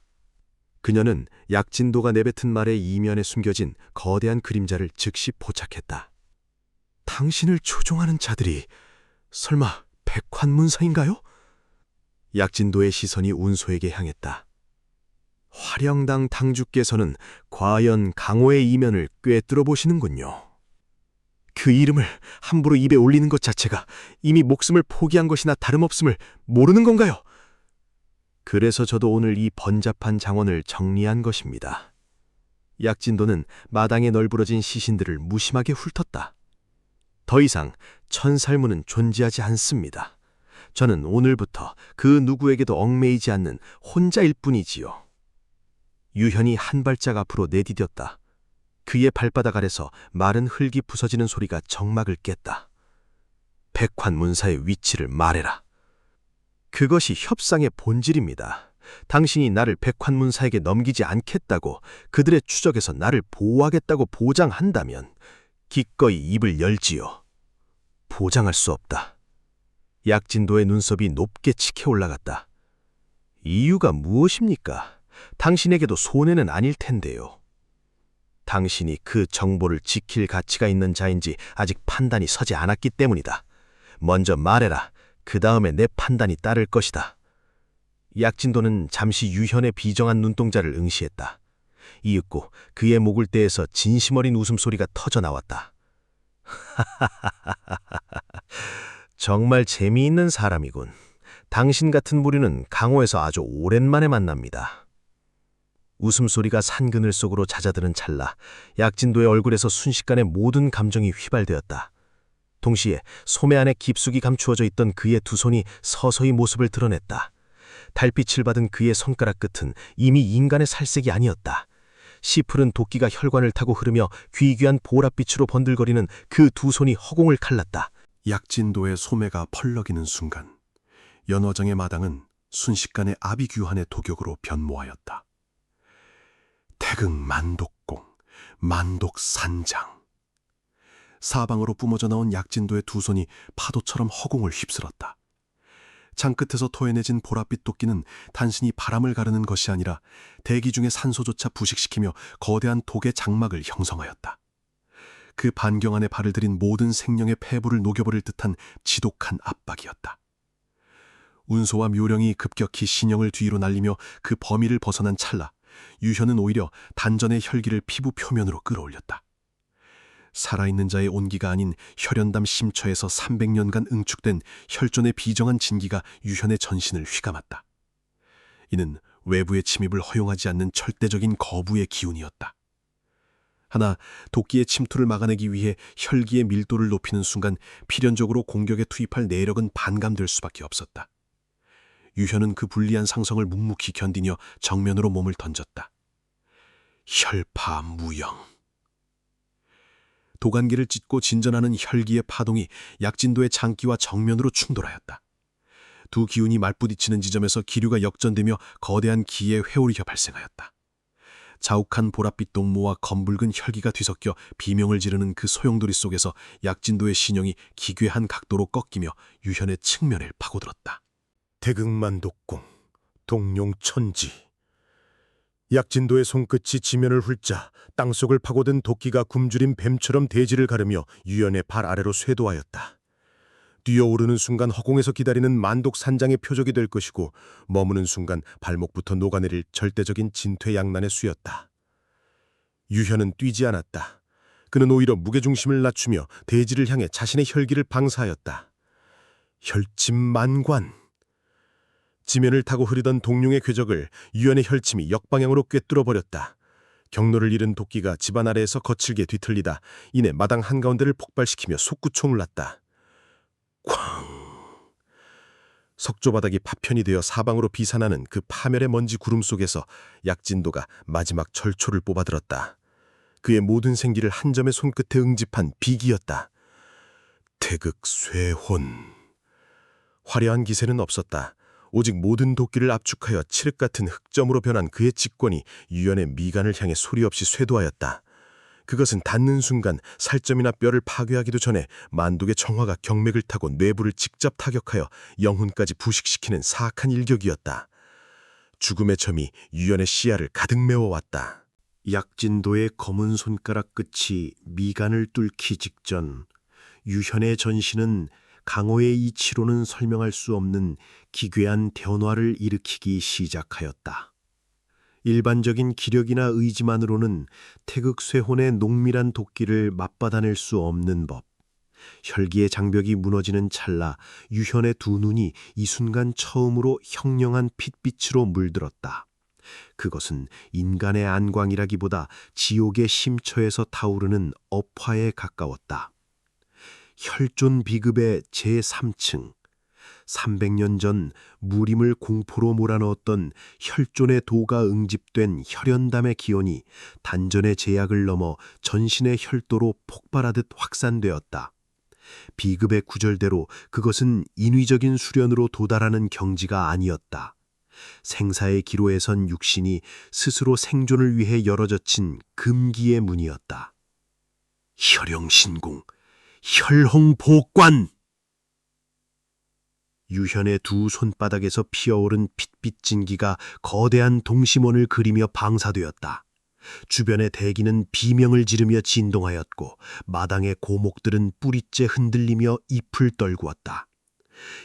그녀는 약진도가 내뱉은 말의 이면에 숨겨진 거대한 그림자를 즉시 포착했다. 당신을 조종하는 자들이 설마 백환문사인가요? 약진도의 시선이 운소에게 향했다. 화령당 당주께서는 과연 강호의 이면을 꿰뚫어 보시는군요. 그 이름을 함부로 입에 올리는 것 자체가 이미 목숨을 포기한 것이나 다름없음을 모르는 건가요? 그래서 저도 오늘 이 번잡한 장원을 정리한 것입니다. 약진도는 마당에 널브러진 시신들을 무심하게 훑었다. 더 이상 천살문은 존재하지 않습니다. 저는 오늘부터 그 누구에게도 얽매이지 않는 혼자일 뿐이지요. 유현이 한 발짝 앞으로 내디뎠다. 그의 발바닥 아래서 마른 흙이 부서지는 소리가 정막을 깼다. 백환문사의 위치를 말해라. 그것이 협상의 본질입니다. 당신이 나를 백환문사에게 넘기지 않겠다고 그들의 추적에서 나를 보호하겠다고 보장한다면 기꺼이 입을 열지요. 보장할 수 없다. 약진도의 눈썹이 높게 치켜 올라갔다. 이유가 무엇입니까? 당신에게도 손해는 아닐 텐데요. 당신이 그 정보를 지킬 가치가 있는 자인지 아직 판단이 서지 않았기 때문이다. 먼저 말해라. 그 다음에 내 판단이 따를 것이다. 약진도는 잠시 유현의 비정한 눈동자를 응시했다. 이윽고 그의 목을 떼에서 진심 어린 웃음소리가 터져 나왔다. 정말 재미있는 사람이군. 당신 같은 무리는 강호에서 아주 오랜만에 만납니다. 웃음소리가 산그늘 속으로 잦아드는 찰나 약진도의 얼굴에서 순식간에 모든 감정이 휘발되었다. 동시에 소매 안에 깊숙이 감추어져 있던 그의 두 손이 서서히 모습을 드러냈다. 달빛을 받은 그의 손가락 끝은 이미 인간의 살색이 아니었다. 시푸른 도끼가 혈관을 타고 흐르며 귀귀한 보랏빛으로 번들거리는 그 두 손이 허공을 칼랐다. 약진도의 소매가 펄럭이는 순간 연어장의 마당은 순식간에 아비규환의 도격으로 변모하였다. 태극 만독공, 만독산장. 사방으로 뿜어져 나온 약진도의 두 손이 파도처럼 허공을 휩쓸었다. 창끝에서 토해내진 보랏빛 도끼는 단순히 바람을 가르는 것이 아니라 대기 중의 산소조차 부식시키며 거대한 독의 장막을 형성하였다. 그 반경 안에 발을 들인 모든 생명의 폐부를 녹여버릴 듯한 지독한 압박이었다. 운소와 묘령이 급격히 신형을 뒤로 날리며 그 범위를 벗어난 찰나 유현은 오히려 단전의 혈기를 피부 표면으로 끌어올렸다. 살아있는 자의 온기가 아닌 혈연담 심처에서 300년간 응축된 혈존의 비정한 진기가 유현의 전신을 휘감았다. 이는 외부의 침입을 허용하지 않는 절대적인 거부의 기운이었다. 하나 도끼의 침투를 막아내기 위해 혈기의 밀도를 높이는 순간 필연적으로 공격에 투입할 내력은 반감될 수밖에 없었다. 유현은 그 불리한 상성을 묵묵히 견디며 정면으로 몸을 던졌다. 혈파무영. 도간기를 찢고 진전하는 혈기의 파동이 약진도의 장기와 정면으로 충돌하였다. 두 기운이 말부딪히는 지점에서 기류가 역전되며 거대한 기의 회오리가 발생하였다. 자욱한 보랏빛 동무와 검붉은 혈기가 뒤섞여 비명을 지르는 그 소용돌이 속에서 약진도의 신형이 기괴한 각도로 꺾이며 유현의 측면을 파고들었다. 태극만독공, 동룡천지. 약진도의 손끝이 지면을 훑자 땅속을 파고든 도끼가 굶주린 뱀처럼 대지를 가르며 유연의 발 아래로 쇄도하였다. 뛰어오르는 순간 허공에서 기다리는 만독산장의 표적이 될 것이고 머무는 순간 발목부터 녹아내릴 절대적인 진퇴양난의 수였다. 유현은 뛰지 않았다. 그는 오히려 무게중심을 낮추며 대지를 향해 자신의 혈기를 방사하였다. 혈침만관. 지면을 타고 흐르던 동룡의 궤적을 유연의 혈침이 역방향으로 꿰뚫어버렸다. 경로를 잃은 도끼가 집안 아래에서 거칠게 뒤틀리다 이내 마당 한가운데를 폭발시키며 솟구총을 놨다. 쾅! 석조바닥이 파편이 되어 사방으로 비산하는 그 파멸의 먼지 구름 속에서 약진도가 마지막 절초를 뽑아들었다. 그의 모든 생기를 한 점의 손끝에 응집한 비기였다. 태극쇠혼. 화려한 기세는 없었다. 오직 모든 도끼를 압축하여 칠흑 같은 흑점으로 변한 그의 직권이 유연의 미간을 향해 소리 없이 쇄도하였다. 그것은 닿는 순간 살점이나 뼈를 파괴하기도 전에 만독의 정화가 경맥을 타고 뇌부를 직접 타격하여 영혼까지 부식시키는 사악한 일격이었다. 죽음의 점이 유연의 시야를 가득 메워왔다. 약진도의 검은 손가락 끝이 미간을 뚫기 직전 유현의 전신은 강호의 이치로는 설명할 수 없는 기괴한 변화를 일으키기 시작하였다. 일반적인 기력이나 의지만으로는 태극쇠혼의 농밀한 도끼를 맞받아낼 수 없는 법. 혈기의 장벽이 무너지는 찰나 유현의 두 눈이 이 순간 처음으로 형령한 핏빛으로 물들었다. 그것은 인간의 안광이라기보다 지옥의 심처에서 타오르는 업화에 가까웠다. 혈존 비급의 제3층, 300년 전 무림을 공포로 몰아넣었던 혈존의 도가 응집된 혈연담의 기원이 단전의 제약을 넘어 전신의 혈도로 폭발하듯 확산되었다. 비급의 구절대로 그것은 인위적인 수련으로 도달하는 경지가 아니었다. 생사의 기로에 선 육신이 스스로 생존을 위해 열어젖힌 금기의 문이었다. 혈영신공, 혈홍복관! 유현의 두 손바닥에서 피어오른 핏빛 진기가 거대한 동심원을 그리며 방사되었다. 주변의 대기는 비명을 지르며 진동하였고 마당의 고목들은 뿌리째 흔들리며 잎을 떨구었다.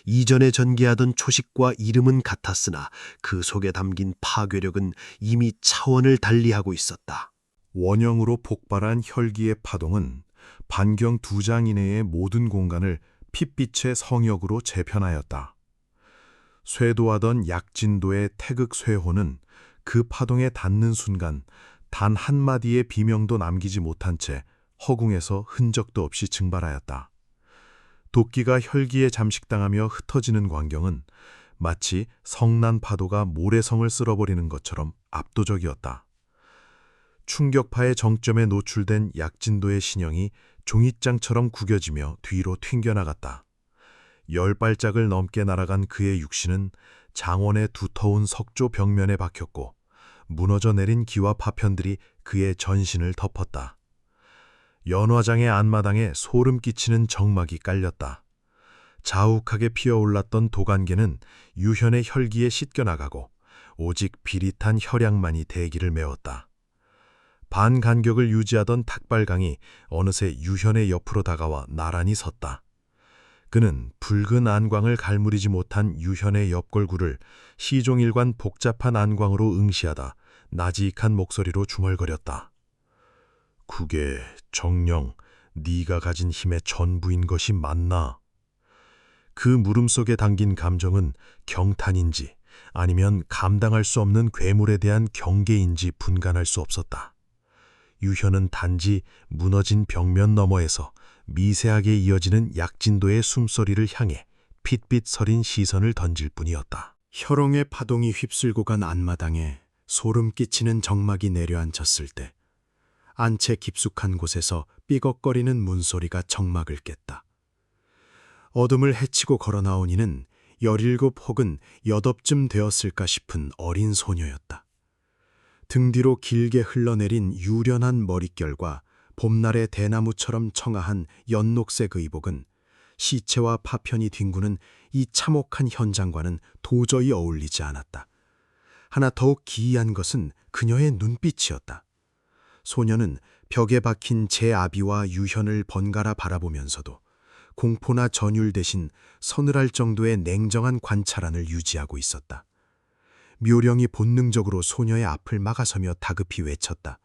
이전에 전개하던 초식과 이름은 같았으나 그 속에 담긴 파괴력은 이미 차원을 달리하고 있었다. 원형으로 폭발한 혈기의 파동은 반경 2장 이내의 모든 공간을 핏빛의 성역으로 재편하였다. 쇄도하던 약진도의 태극쇠혼은 그 파동에 닿는 순간 단 한마디의 비명도 남기지 못한 채 허공에서 흔적도 없이 증발하였다. 도끼가 혈기에 잠식당하며 흩어지는 광경은 마치 성난 파도가 모래성을 쓸어버리는 것처럼 압도적이었다. 충격파의 정점에 노출된 약진도의 신형이 종잇장처럼 구겨지며 뒤로 튕겨나갔다. 10발짝을 넘게 날아간 그의 육신은 장원의 두터운 석조 벽면에 박혔고 무너져 내린 기와 파편들이 그의 전신을 덮었다. 연화장의 안마당에 소름 끼치는 정막이 깔렸다. 자욱하게 피어올랐던 도간개는 유현의 혈기에 씻겨나가고 오직 비릿한 혈양만이 대기를 메웠다. 반간격을 유지하던 탁발강이 어느새 유현의 옆으로 다가와 나란히 섰다. 그는 붉은 안광을 갈무리지 못한 유현의 옆골구를 시종일관 복잡한 안광으로 응시하다 나직한 목소리로 중얼거렸다. 그게 정녕 네가 가진 힘의 전부인 것이 맞나? 그 물음 속에 담긴 감정은 경탄인지 아니면 감당할 수 없는 괴물에 대한 경계인지 분간할 수 없었다. 유현은 단지 무너진 벽면 너머에서 미세하게 이어지는 약진도의 숨소리를 향해 핏빛 서린 시선을 던질 뿐이었다. 혈옹의 파동이 휩쓸고 간 안마당에 소름 끼치는 정막이 내려앉혔을 때 안채 깊숙한 곳에서 삐걱거리는 문소리가 정막을 깼다. 어둠을 헤치고 걸어 나온 이는 17 혹은 8쯤 되었을까 싶은 어린 소녀였다. 등 뒤로 길게 흘러내린 유련한 머릿결과 봄날의 대나무처럼 청아한 연녹색 의복은 시체와 파편이 뒹구는 이 참혹한 현장과는 도저히 어울리지 않았다. 하나 더욱 기이한 것은 그녀의 눈빛이었다. 소녀는 벽에 박힌 제 아비와 유현을 번갈아 바라보면서도 공포나 전율 대신 서늘할 정도의 냉정한 관찰안을 유지하고 있었다. 묘령이 본능적으로 소녀의 앞을 막아서며 다급히 외쳤다.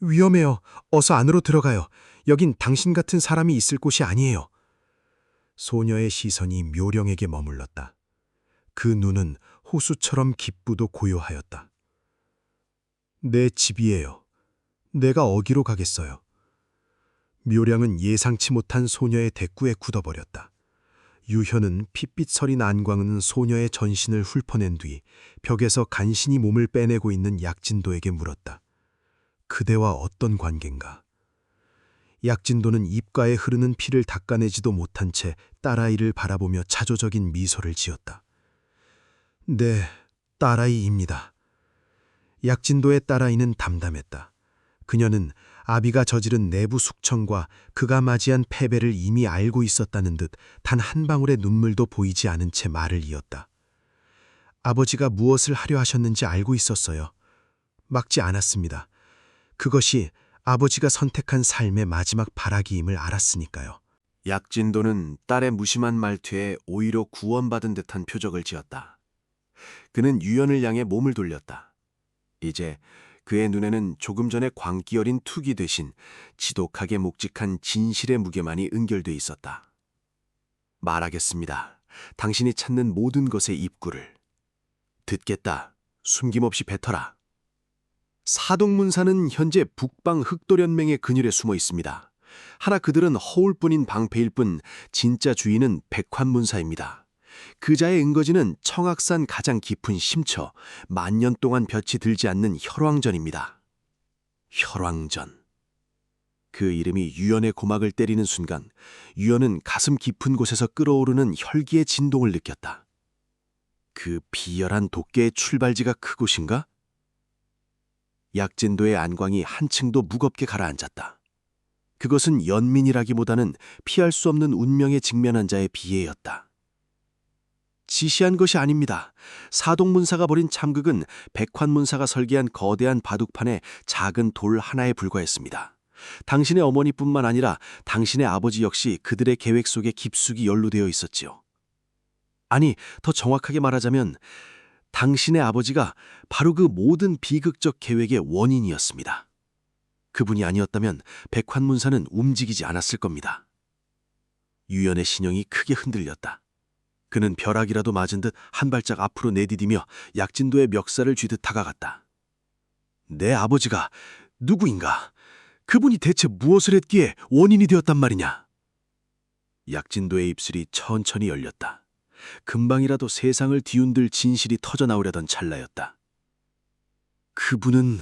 위험해요. 어서 안으로 들어가요. 여긴 당신 같은 사람이 있을 곳이 아니에요. 소녀의 시선이 묘령에게 머물렀다. 그 눈은 호수처럼 깊고도 고요하였다. 내 집이에요. 내가 어디로 가겠어요? 묘령은 예상치 못한 소녀의 대꾸에 굳어버렸다. 유현은 핏빛 서린 안광은 소녀의 전신을 훑어낸 뒤 벽에서 간신히 몸을 빼내고 있는 약진도에게 물었다. 그대와 어떤 관계인가? 약진도는 입가에 흐르는 피를 닦아내지도 못한 채 딸아이를 바라보며 자조적인 미소를 지었다. 네, 딸아이입니다. 약진도의 딸아이는 담담했다. 그녀는 아비가 저지른 내부 숙청과 그가 맞이한 패배를 이미 알고 있었다는 듯 단 한 방울의 눈물도 보이지 않은 채 말을 이었다. 아버지가 무엇을 하려 하셨는지 알고 있었어요. 막지 않았습니다. 그것이 아버지가 선택한 삶의 마지막 발악이임을 알았으니까요. 약진도는 딸의 무심한 말투에 오히려 구원받은 듯한 표적을 지었다. 그는 유연을 향해 몸을 돌렸다. 이제 그의 눈에는 조금 전에 광기 어린 투기 대신 지독하게 묵직한 진실의 무게만이 응결돼 있었다. 말하겠습니다. 당신이 찾는 모든 것의 입구를. 듣겠다. 숨김없이 뱉어라. 사독문사는 현재 북방 흑도련맹의 그늘에 숨어 있습니다. 하나 그들은 허울뿐인 방패일 뿐 진짜 주인은 백환문사입니다. 그자의 은거지는 청악산 가장 깊은 심처, 만년 동안 볕이 들지 않는 혈왕전입니다. 혈왕전. 그 이름이 유연의 고막을 때리는 순간 유연은 가슴 깊은 곳에서 끓어오르는 혈기의 진동을 느꼈다. 그 비열한 독계의 출발지가 그곳인가? 약진도의 안광이 한층 더 무겁게 가라앉았다. 그것은 연민이라기보다는 피할 수 없는 운명에 직면한 자의 비애였다. 지시한 것이 아닙니다. 사독문사가 벌인 참극은 백환문사가 설계한 거대한 바둑판에 작은 돌 하나에 불과했습니다. 당신의 어머니뿐만 아니라 당신의 아버지 역시 그들의 계획 속에 깊숙이 연루되어 있었지요. 아니, 더 정확하게 말하자면 당신의 아버지가 바로 그 모든 비극적 계획의 원인이었습니다. 그분이 아니었다면 백환문사는 움직이지 않았을 겁니다. 유연의 신형이 크게 흔들렸다. 그는 벼락이라도 맞은 듯 한 발짝 앞으로 내디디며 약진도의 멱살을 쥐듯 다가갔다. 내 아버지가 누구인가? 그분이 대체 무엇을 했기에 원인이 되었단 말이냐? 약진도의 입술이 천천히 열렸다. 금방이라도 세상을 뒤흔들 진실이 터져나오려던 찰나였다. 그분은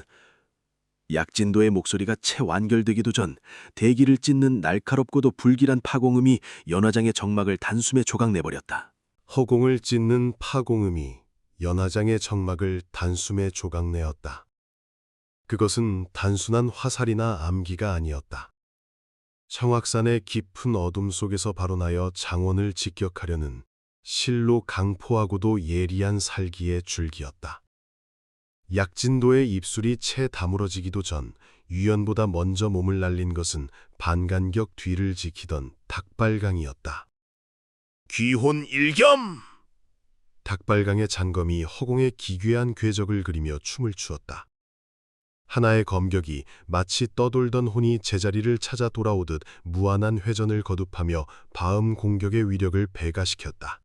약진도의 목소리가 채 완결되기도 전 대기를 찢는 날카롭고도 불길한 파공음이 연화장의 정막을 단숨에 조각내버렸다. 허공을 찢는 파공음이 연화장의 정막을 단숨에 조각내었다. 그것은 단순한 화살이나 암기가 아니었다. 청악산의 깊은 어둠 속에서 발원하여 장원을 직격하려는 실로 강포하고도 예리한 살기의 줄기였다. 약진도의 입술이 채 다물어지기도 전 유연보다 먼저 몸을 날린 것은 반간격 뒤를 지키던 닭발강이었다. 귀혼 일겸! 닭발강의 잔검이 허공에 기괴한 궤적을 그리며 춤을 추었다. 하나의 검격이 마치 떠돌던 혼이 제자리를 찾아 돌아오듯 무한한 회전을 거듭하며 바음 공격의 위력을 배가시켰다.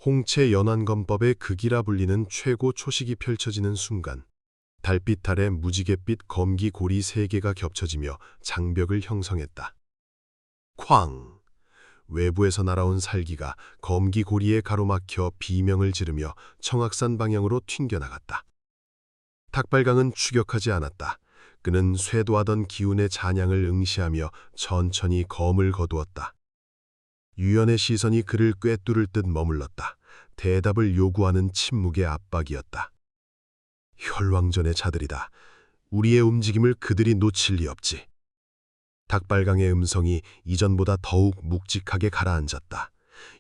홍채 연환검법의 극이라 불리는 최고 초식이 펼쳐지는 순간 달빛 아래 무지갯빛 검기 고리 3개가 겹쳐지며 장벽을 형성했다. 쾅! 외부에서 날아온 살기가 검기 고리에 가로막혀 비명을 지르며 청악산 방향으로 튕겨나갔다. 닭발강은 추격하지 않았다. 그는 쇄도하던 기운의 잔향을 응시하며 천천히 검을 거두었다. 유연의 시선이 그를 꿰뚫을 듯 머물렀다. 대답을 요구하는 침묵의 압박이었다. 혈왕전의 자들이다. 우리의 움직임을 그들이 놓칠 리 없지. 닭발강의 음성이 이전보다 더욱 묵직하게 가라앉았다.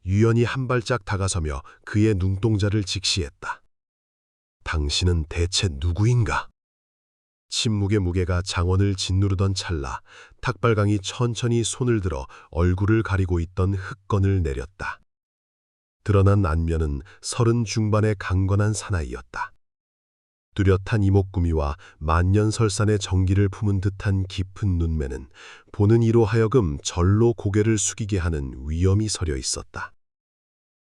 유연이 한 발짝 다가서며 그의 눈동자를 직시했다. 당신은 대체 누구인가? 침묵의 무게가 장원을 짓누르던 찰나 닭발강이 천천히 손을 들어 얼굴을 가리고 있던 흑건을 내렸다. 드러난 안면은 30 중반의 강건한 사나이였다. 뚜렷한 이목구미와 만년설산의 정기를 품은 듯한 깊은 눈매는 보는 이로 하여금 절로 고개를 숙이게 하는 위엄이 서려 있었다.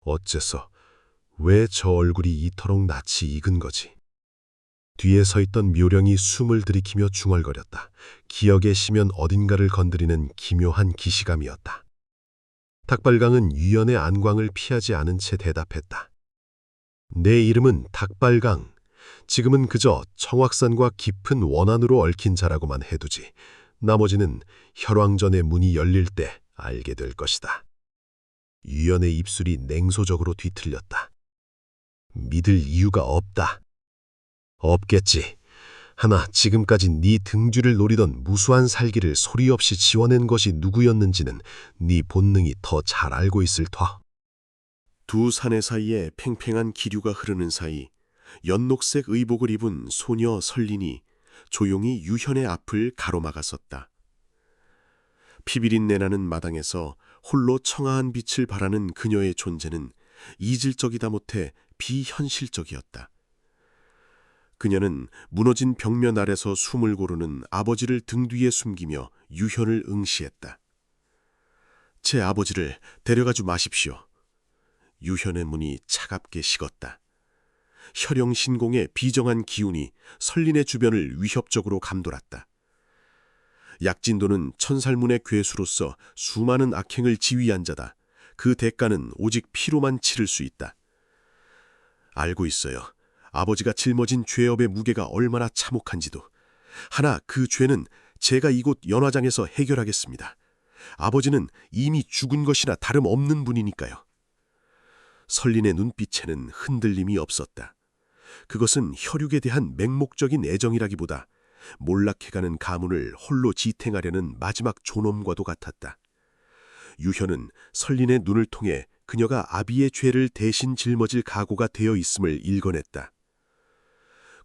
어째서 왜 저 얼굴이 이토록 낯이 익은 거지? 뒤에 서 있던 묘령이 숨을 들이키며 중얼거렸다. 기억의 심연 어딘가를 건드리는 기묘한 기시감이었다. 닭발강은 유연의 안광을 피하지 않은 채 대답했다. 내 이름은 닭발강. 지금은 그저 청악산과 깊은 원한으로 얽힌 자라고만 해두지. 나머지는 혈왕전의 문이 열릴 때 알게 될 것이다. 유연의 입술이 냉소적으로 뒤틀렸다. 믿을 이유가 없다. 없겠지. 하나 지금까지 네 등줄을 노리던 무수한 살기를 소리 없이 지워낸 것이 누구였는지는 네 본능이 더 잘 알고 있을 터. 두 사내 사이에 팽팽한 기류가 흐르는 사이 연녹색 의복을 입은 소녀 설린이 조용히 유현의 앞을 가로막았었다. 피비린내 나는 마당에서 홀로 청아한 빛을 발하는 그녀의 존재는 이질적이다 못해 비현실적이었다. 그녀는 무너진 벽면 아래서 숨을 고르는 아버지를 등 뒤에 숨기며 유현을 응시했다. 제 아버지를 데려가주 마십시오. 유현의 문이 차갑게 식었다. 혈영신공의 비정한 기운이 설린의 주변을 위협적으로 감돌았다. 약진도는 천살문의 괴수로서 수많은 악행을 지휘한 자다. 그 대가는 오직 피로만 치를 수 있다. 알고 있어요. 아버지가 짊어진 죄업의 무게가 얼마나 참혹한지도. 하나 그 죄는 제가 이곳 연화장에서 해결하겠습니다. 아버지는 이미 죽은 것이나 다름없는 분이니까요. 설린의 눈빛에는 흔들림이 없었다. 그것은 혈육에 대한 맹목적인 애정이라기보다 몰락해가는 가문을 홀로 지탱하려는 마지막 존엄과도 같았다. 유현은 설린의 눈을 통해 그녀가 아비의 죄를 대신 짊어질 각오가 되어 있음을 읽어냈다.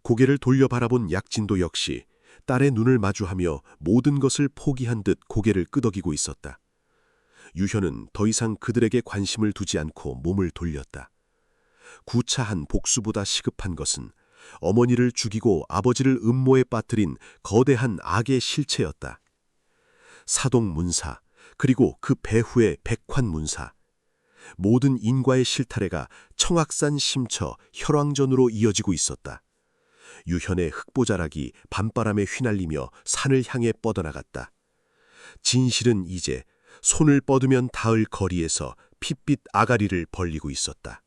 고개를 돌려 바라본 약진도 역시 딸의 눈을 마주하며 모든 것을 포기한 듯 고개를 끄덕이고 있었다. 유현은 더 이상 그들에게 관심을 두지 않고 몸을 돌렸다. 구차한 복수보다 시급한 것은 어머니를 죽이고 아버지를 음모에 빠뜨린 거대한 악의 실체였다. 사동문사, 그리고 그 배후의 백환문사. 모든 인과의 실타래가 청악산 심처 혈왕전으로 이어지고 있었다. 유현의 흑보자락이 밤바람에 휘날리며 산을 향해 뻗어나갔다. 진실은 이제 손을 뻗으면 닿을 거리에서 핏빛 아가리를 벌리고 있었다.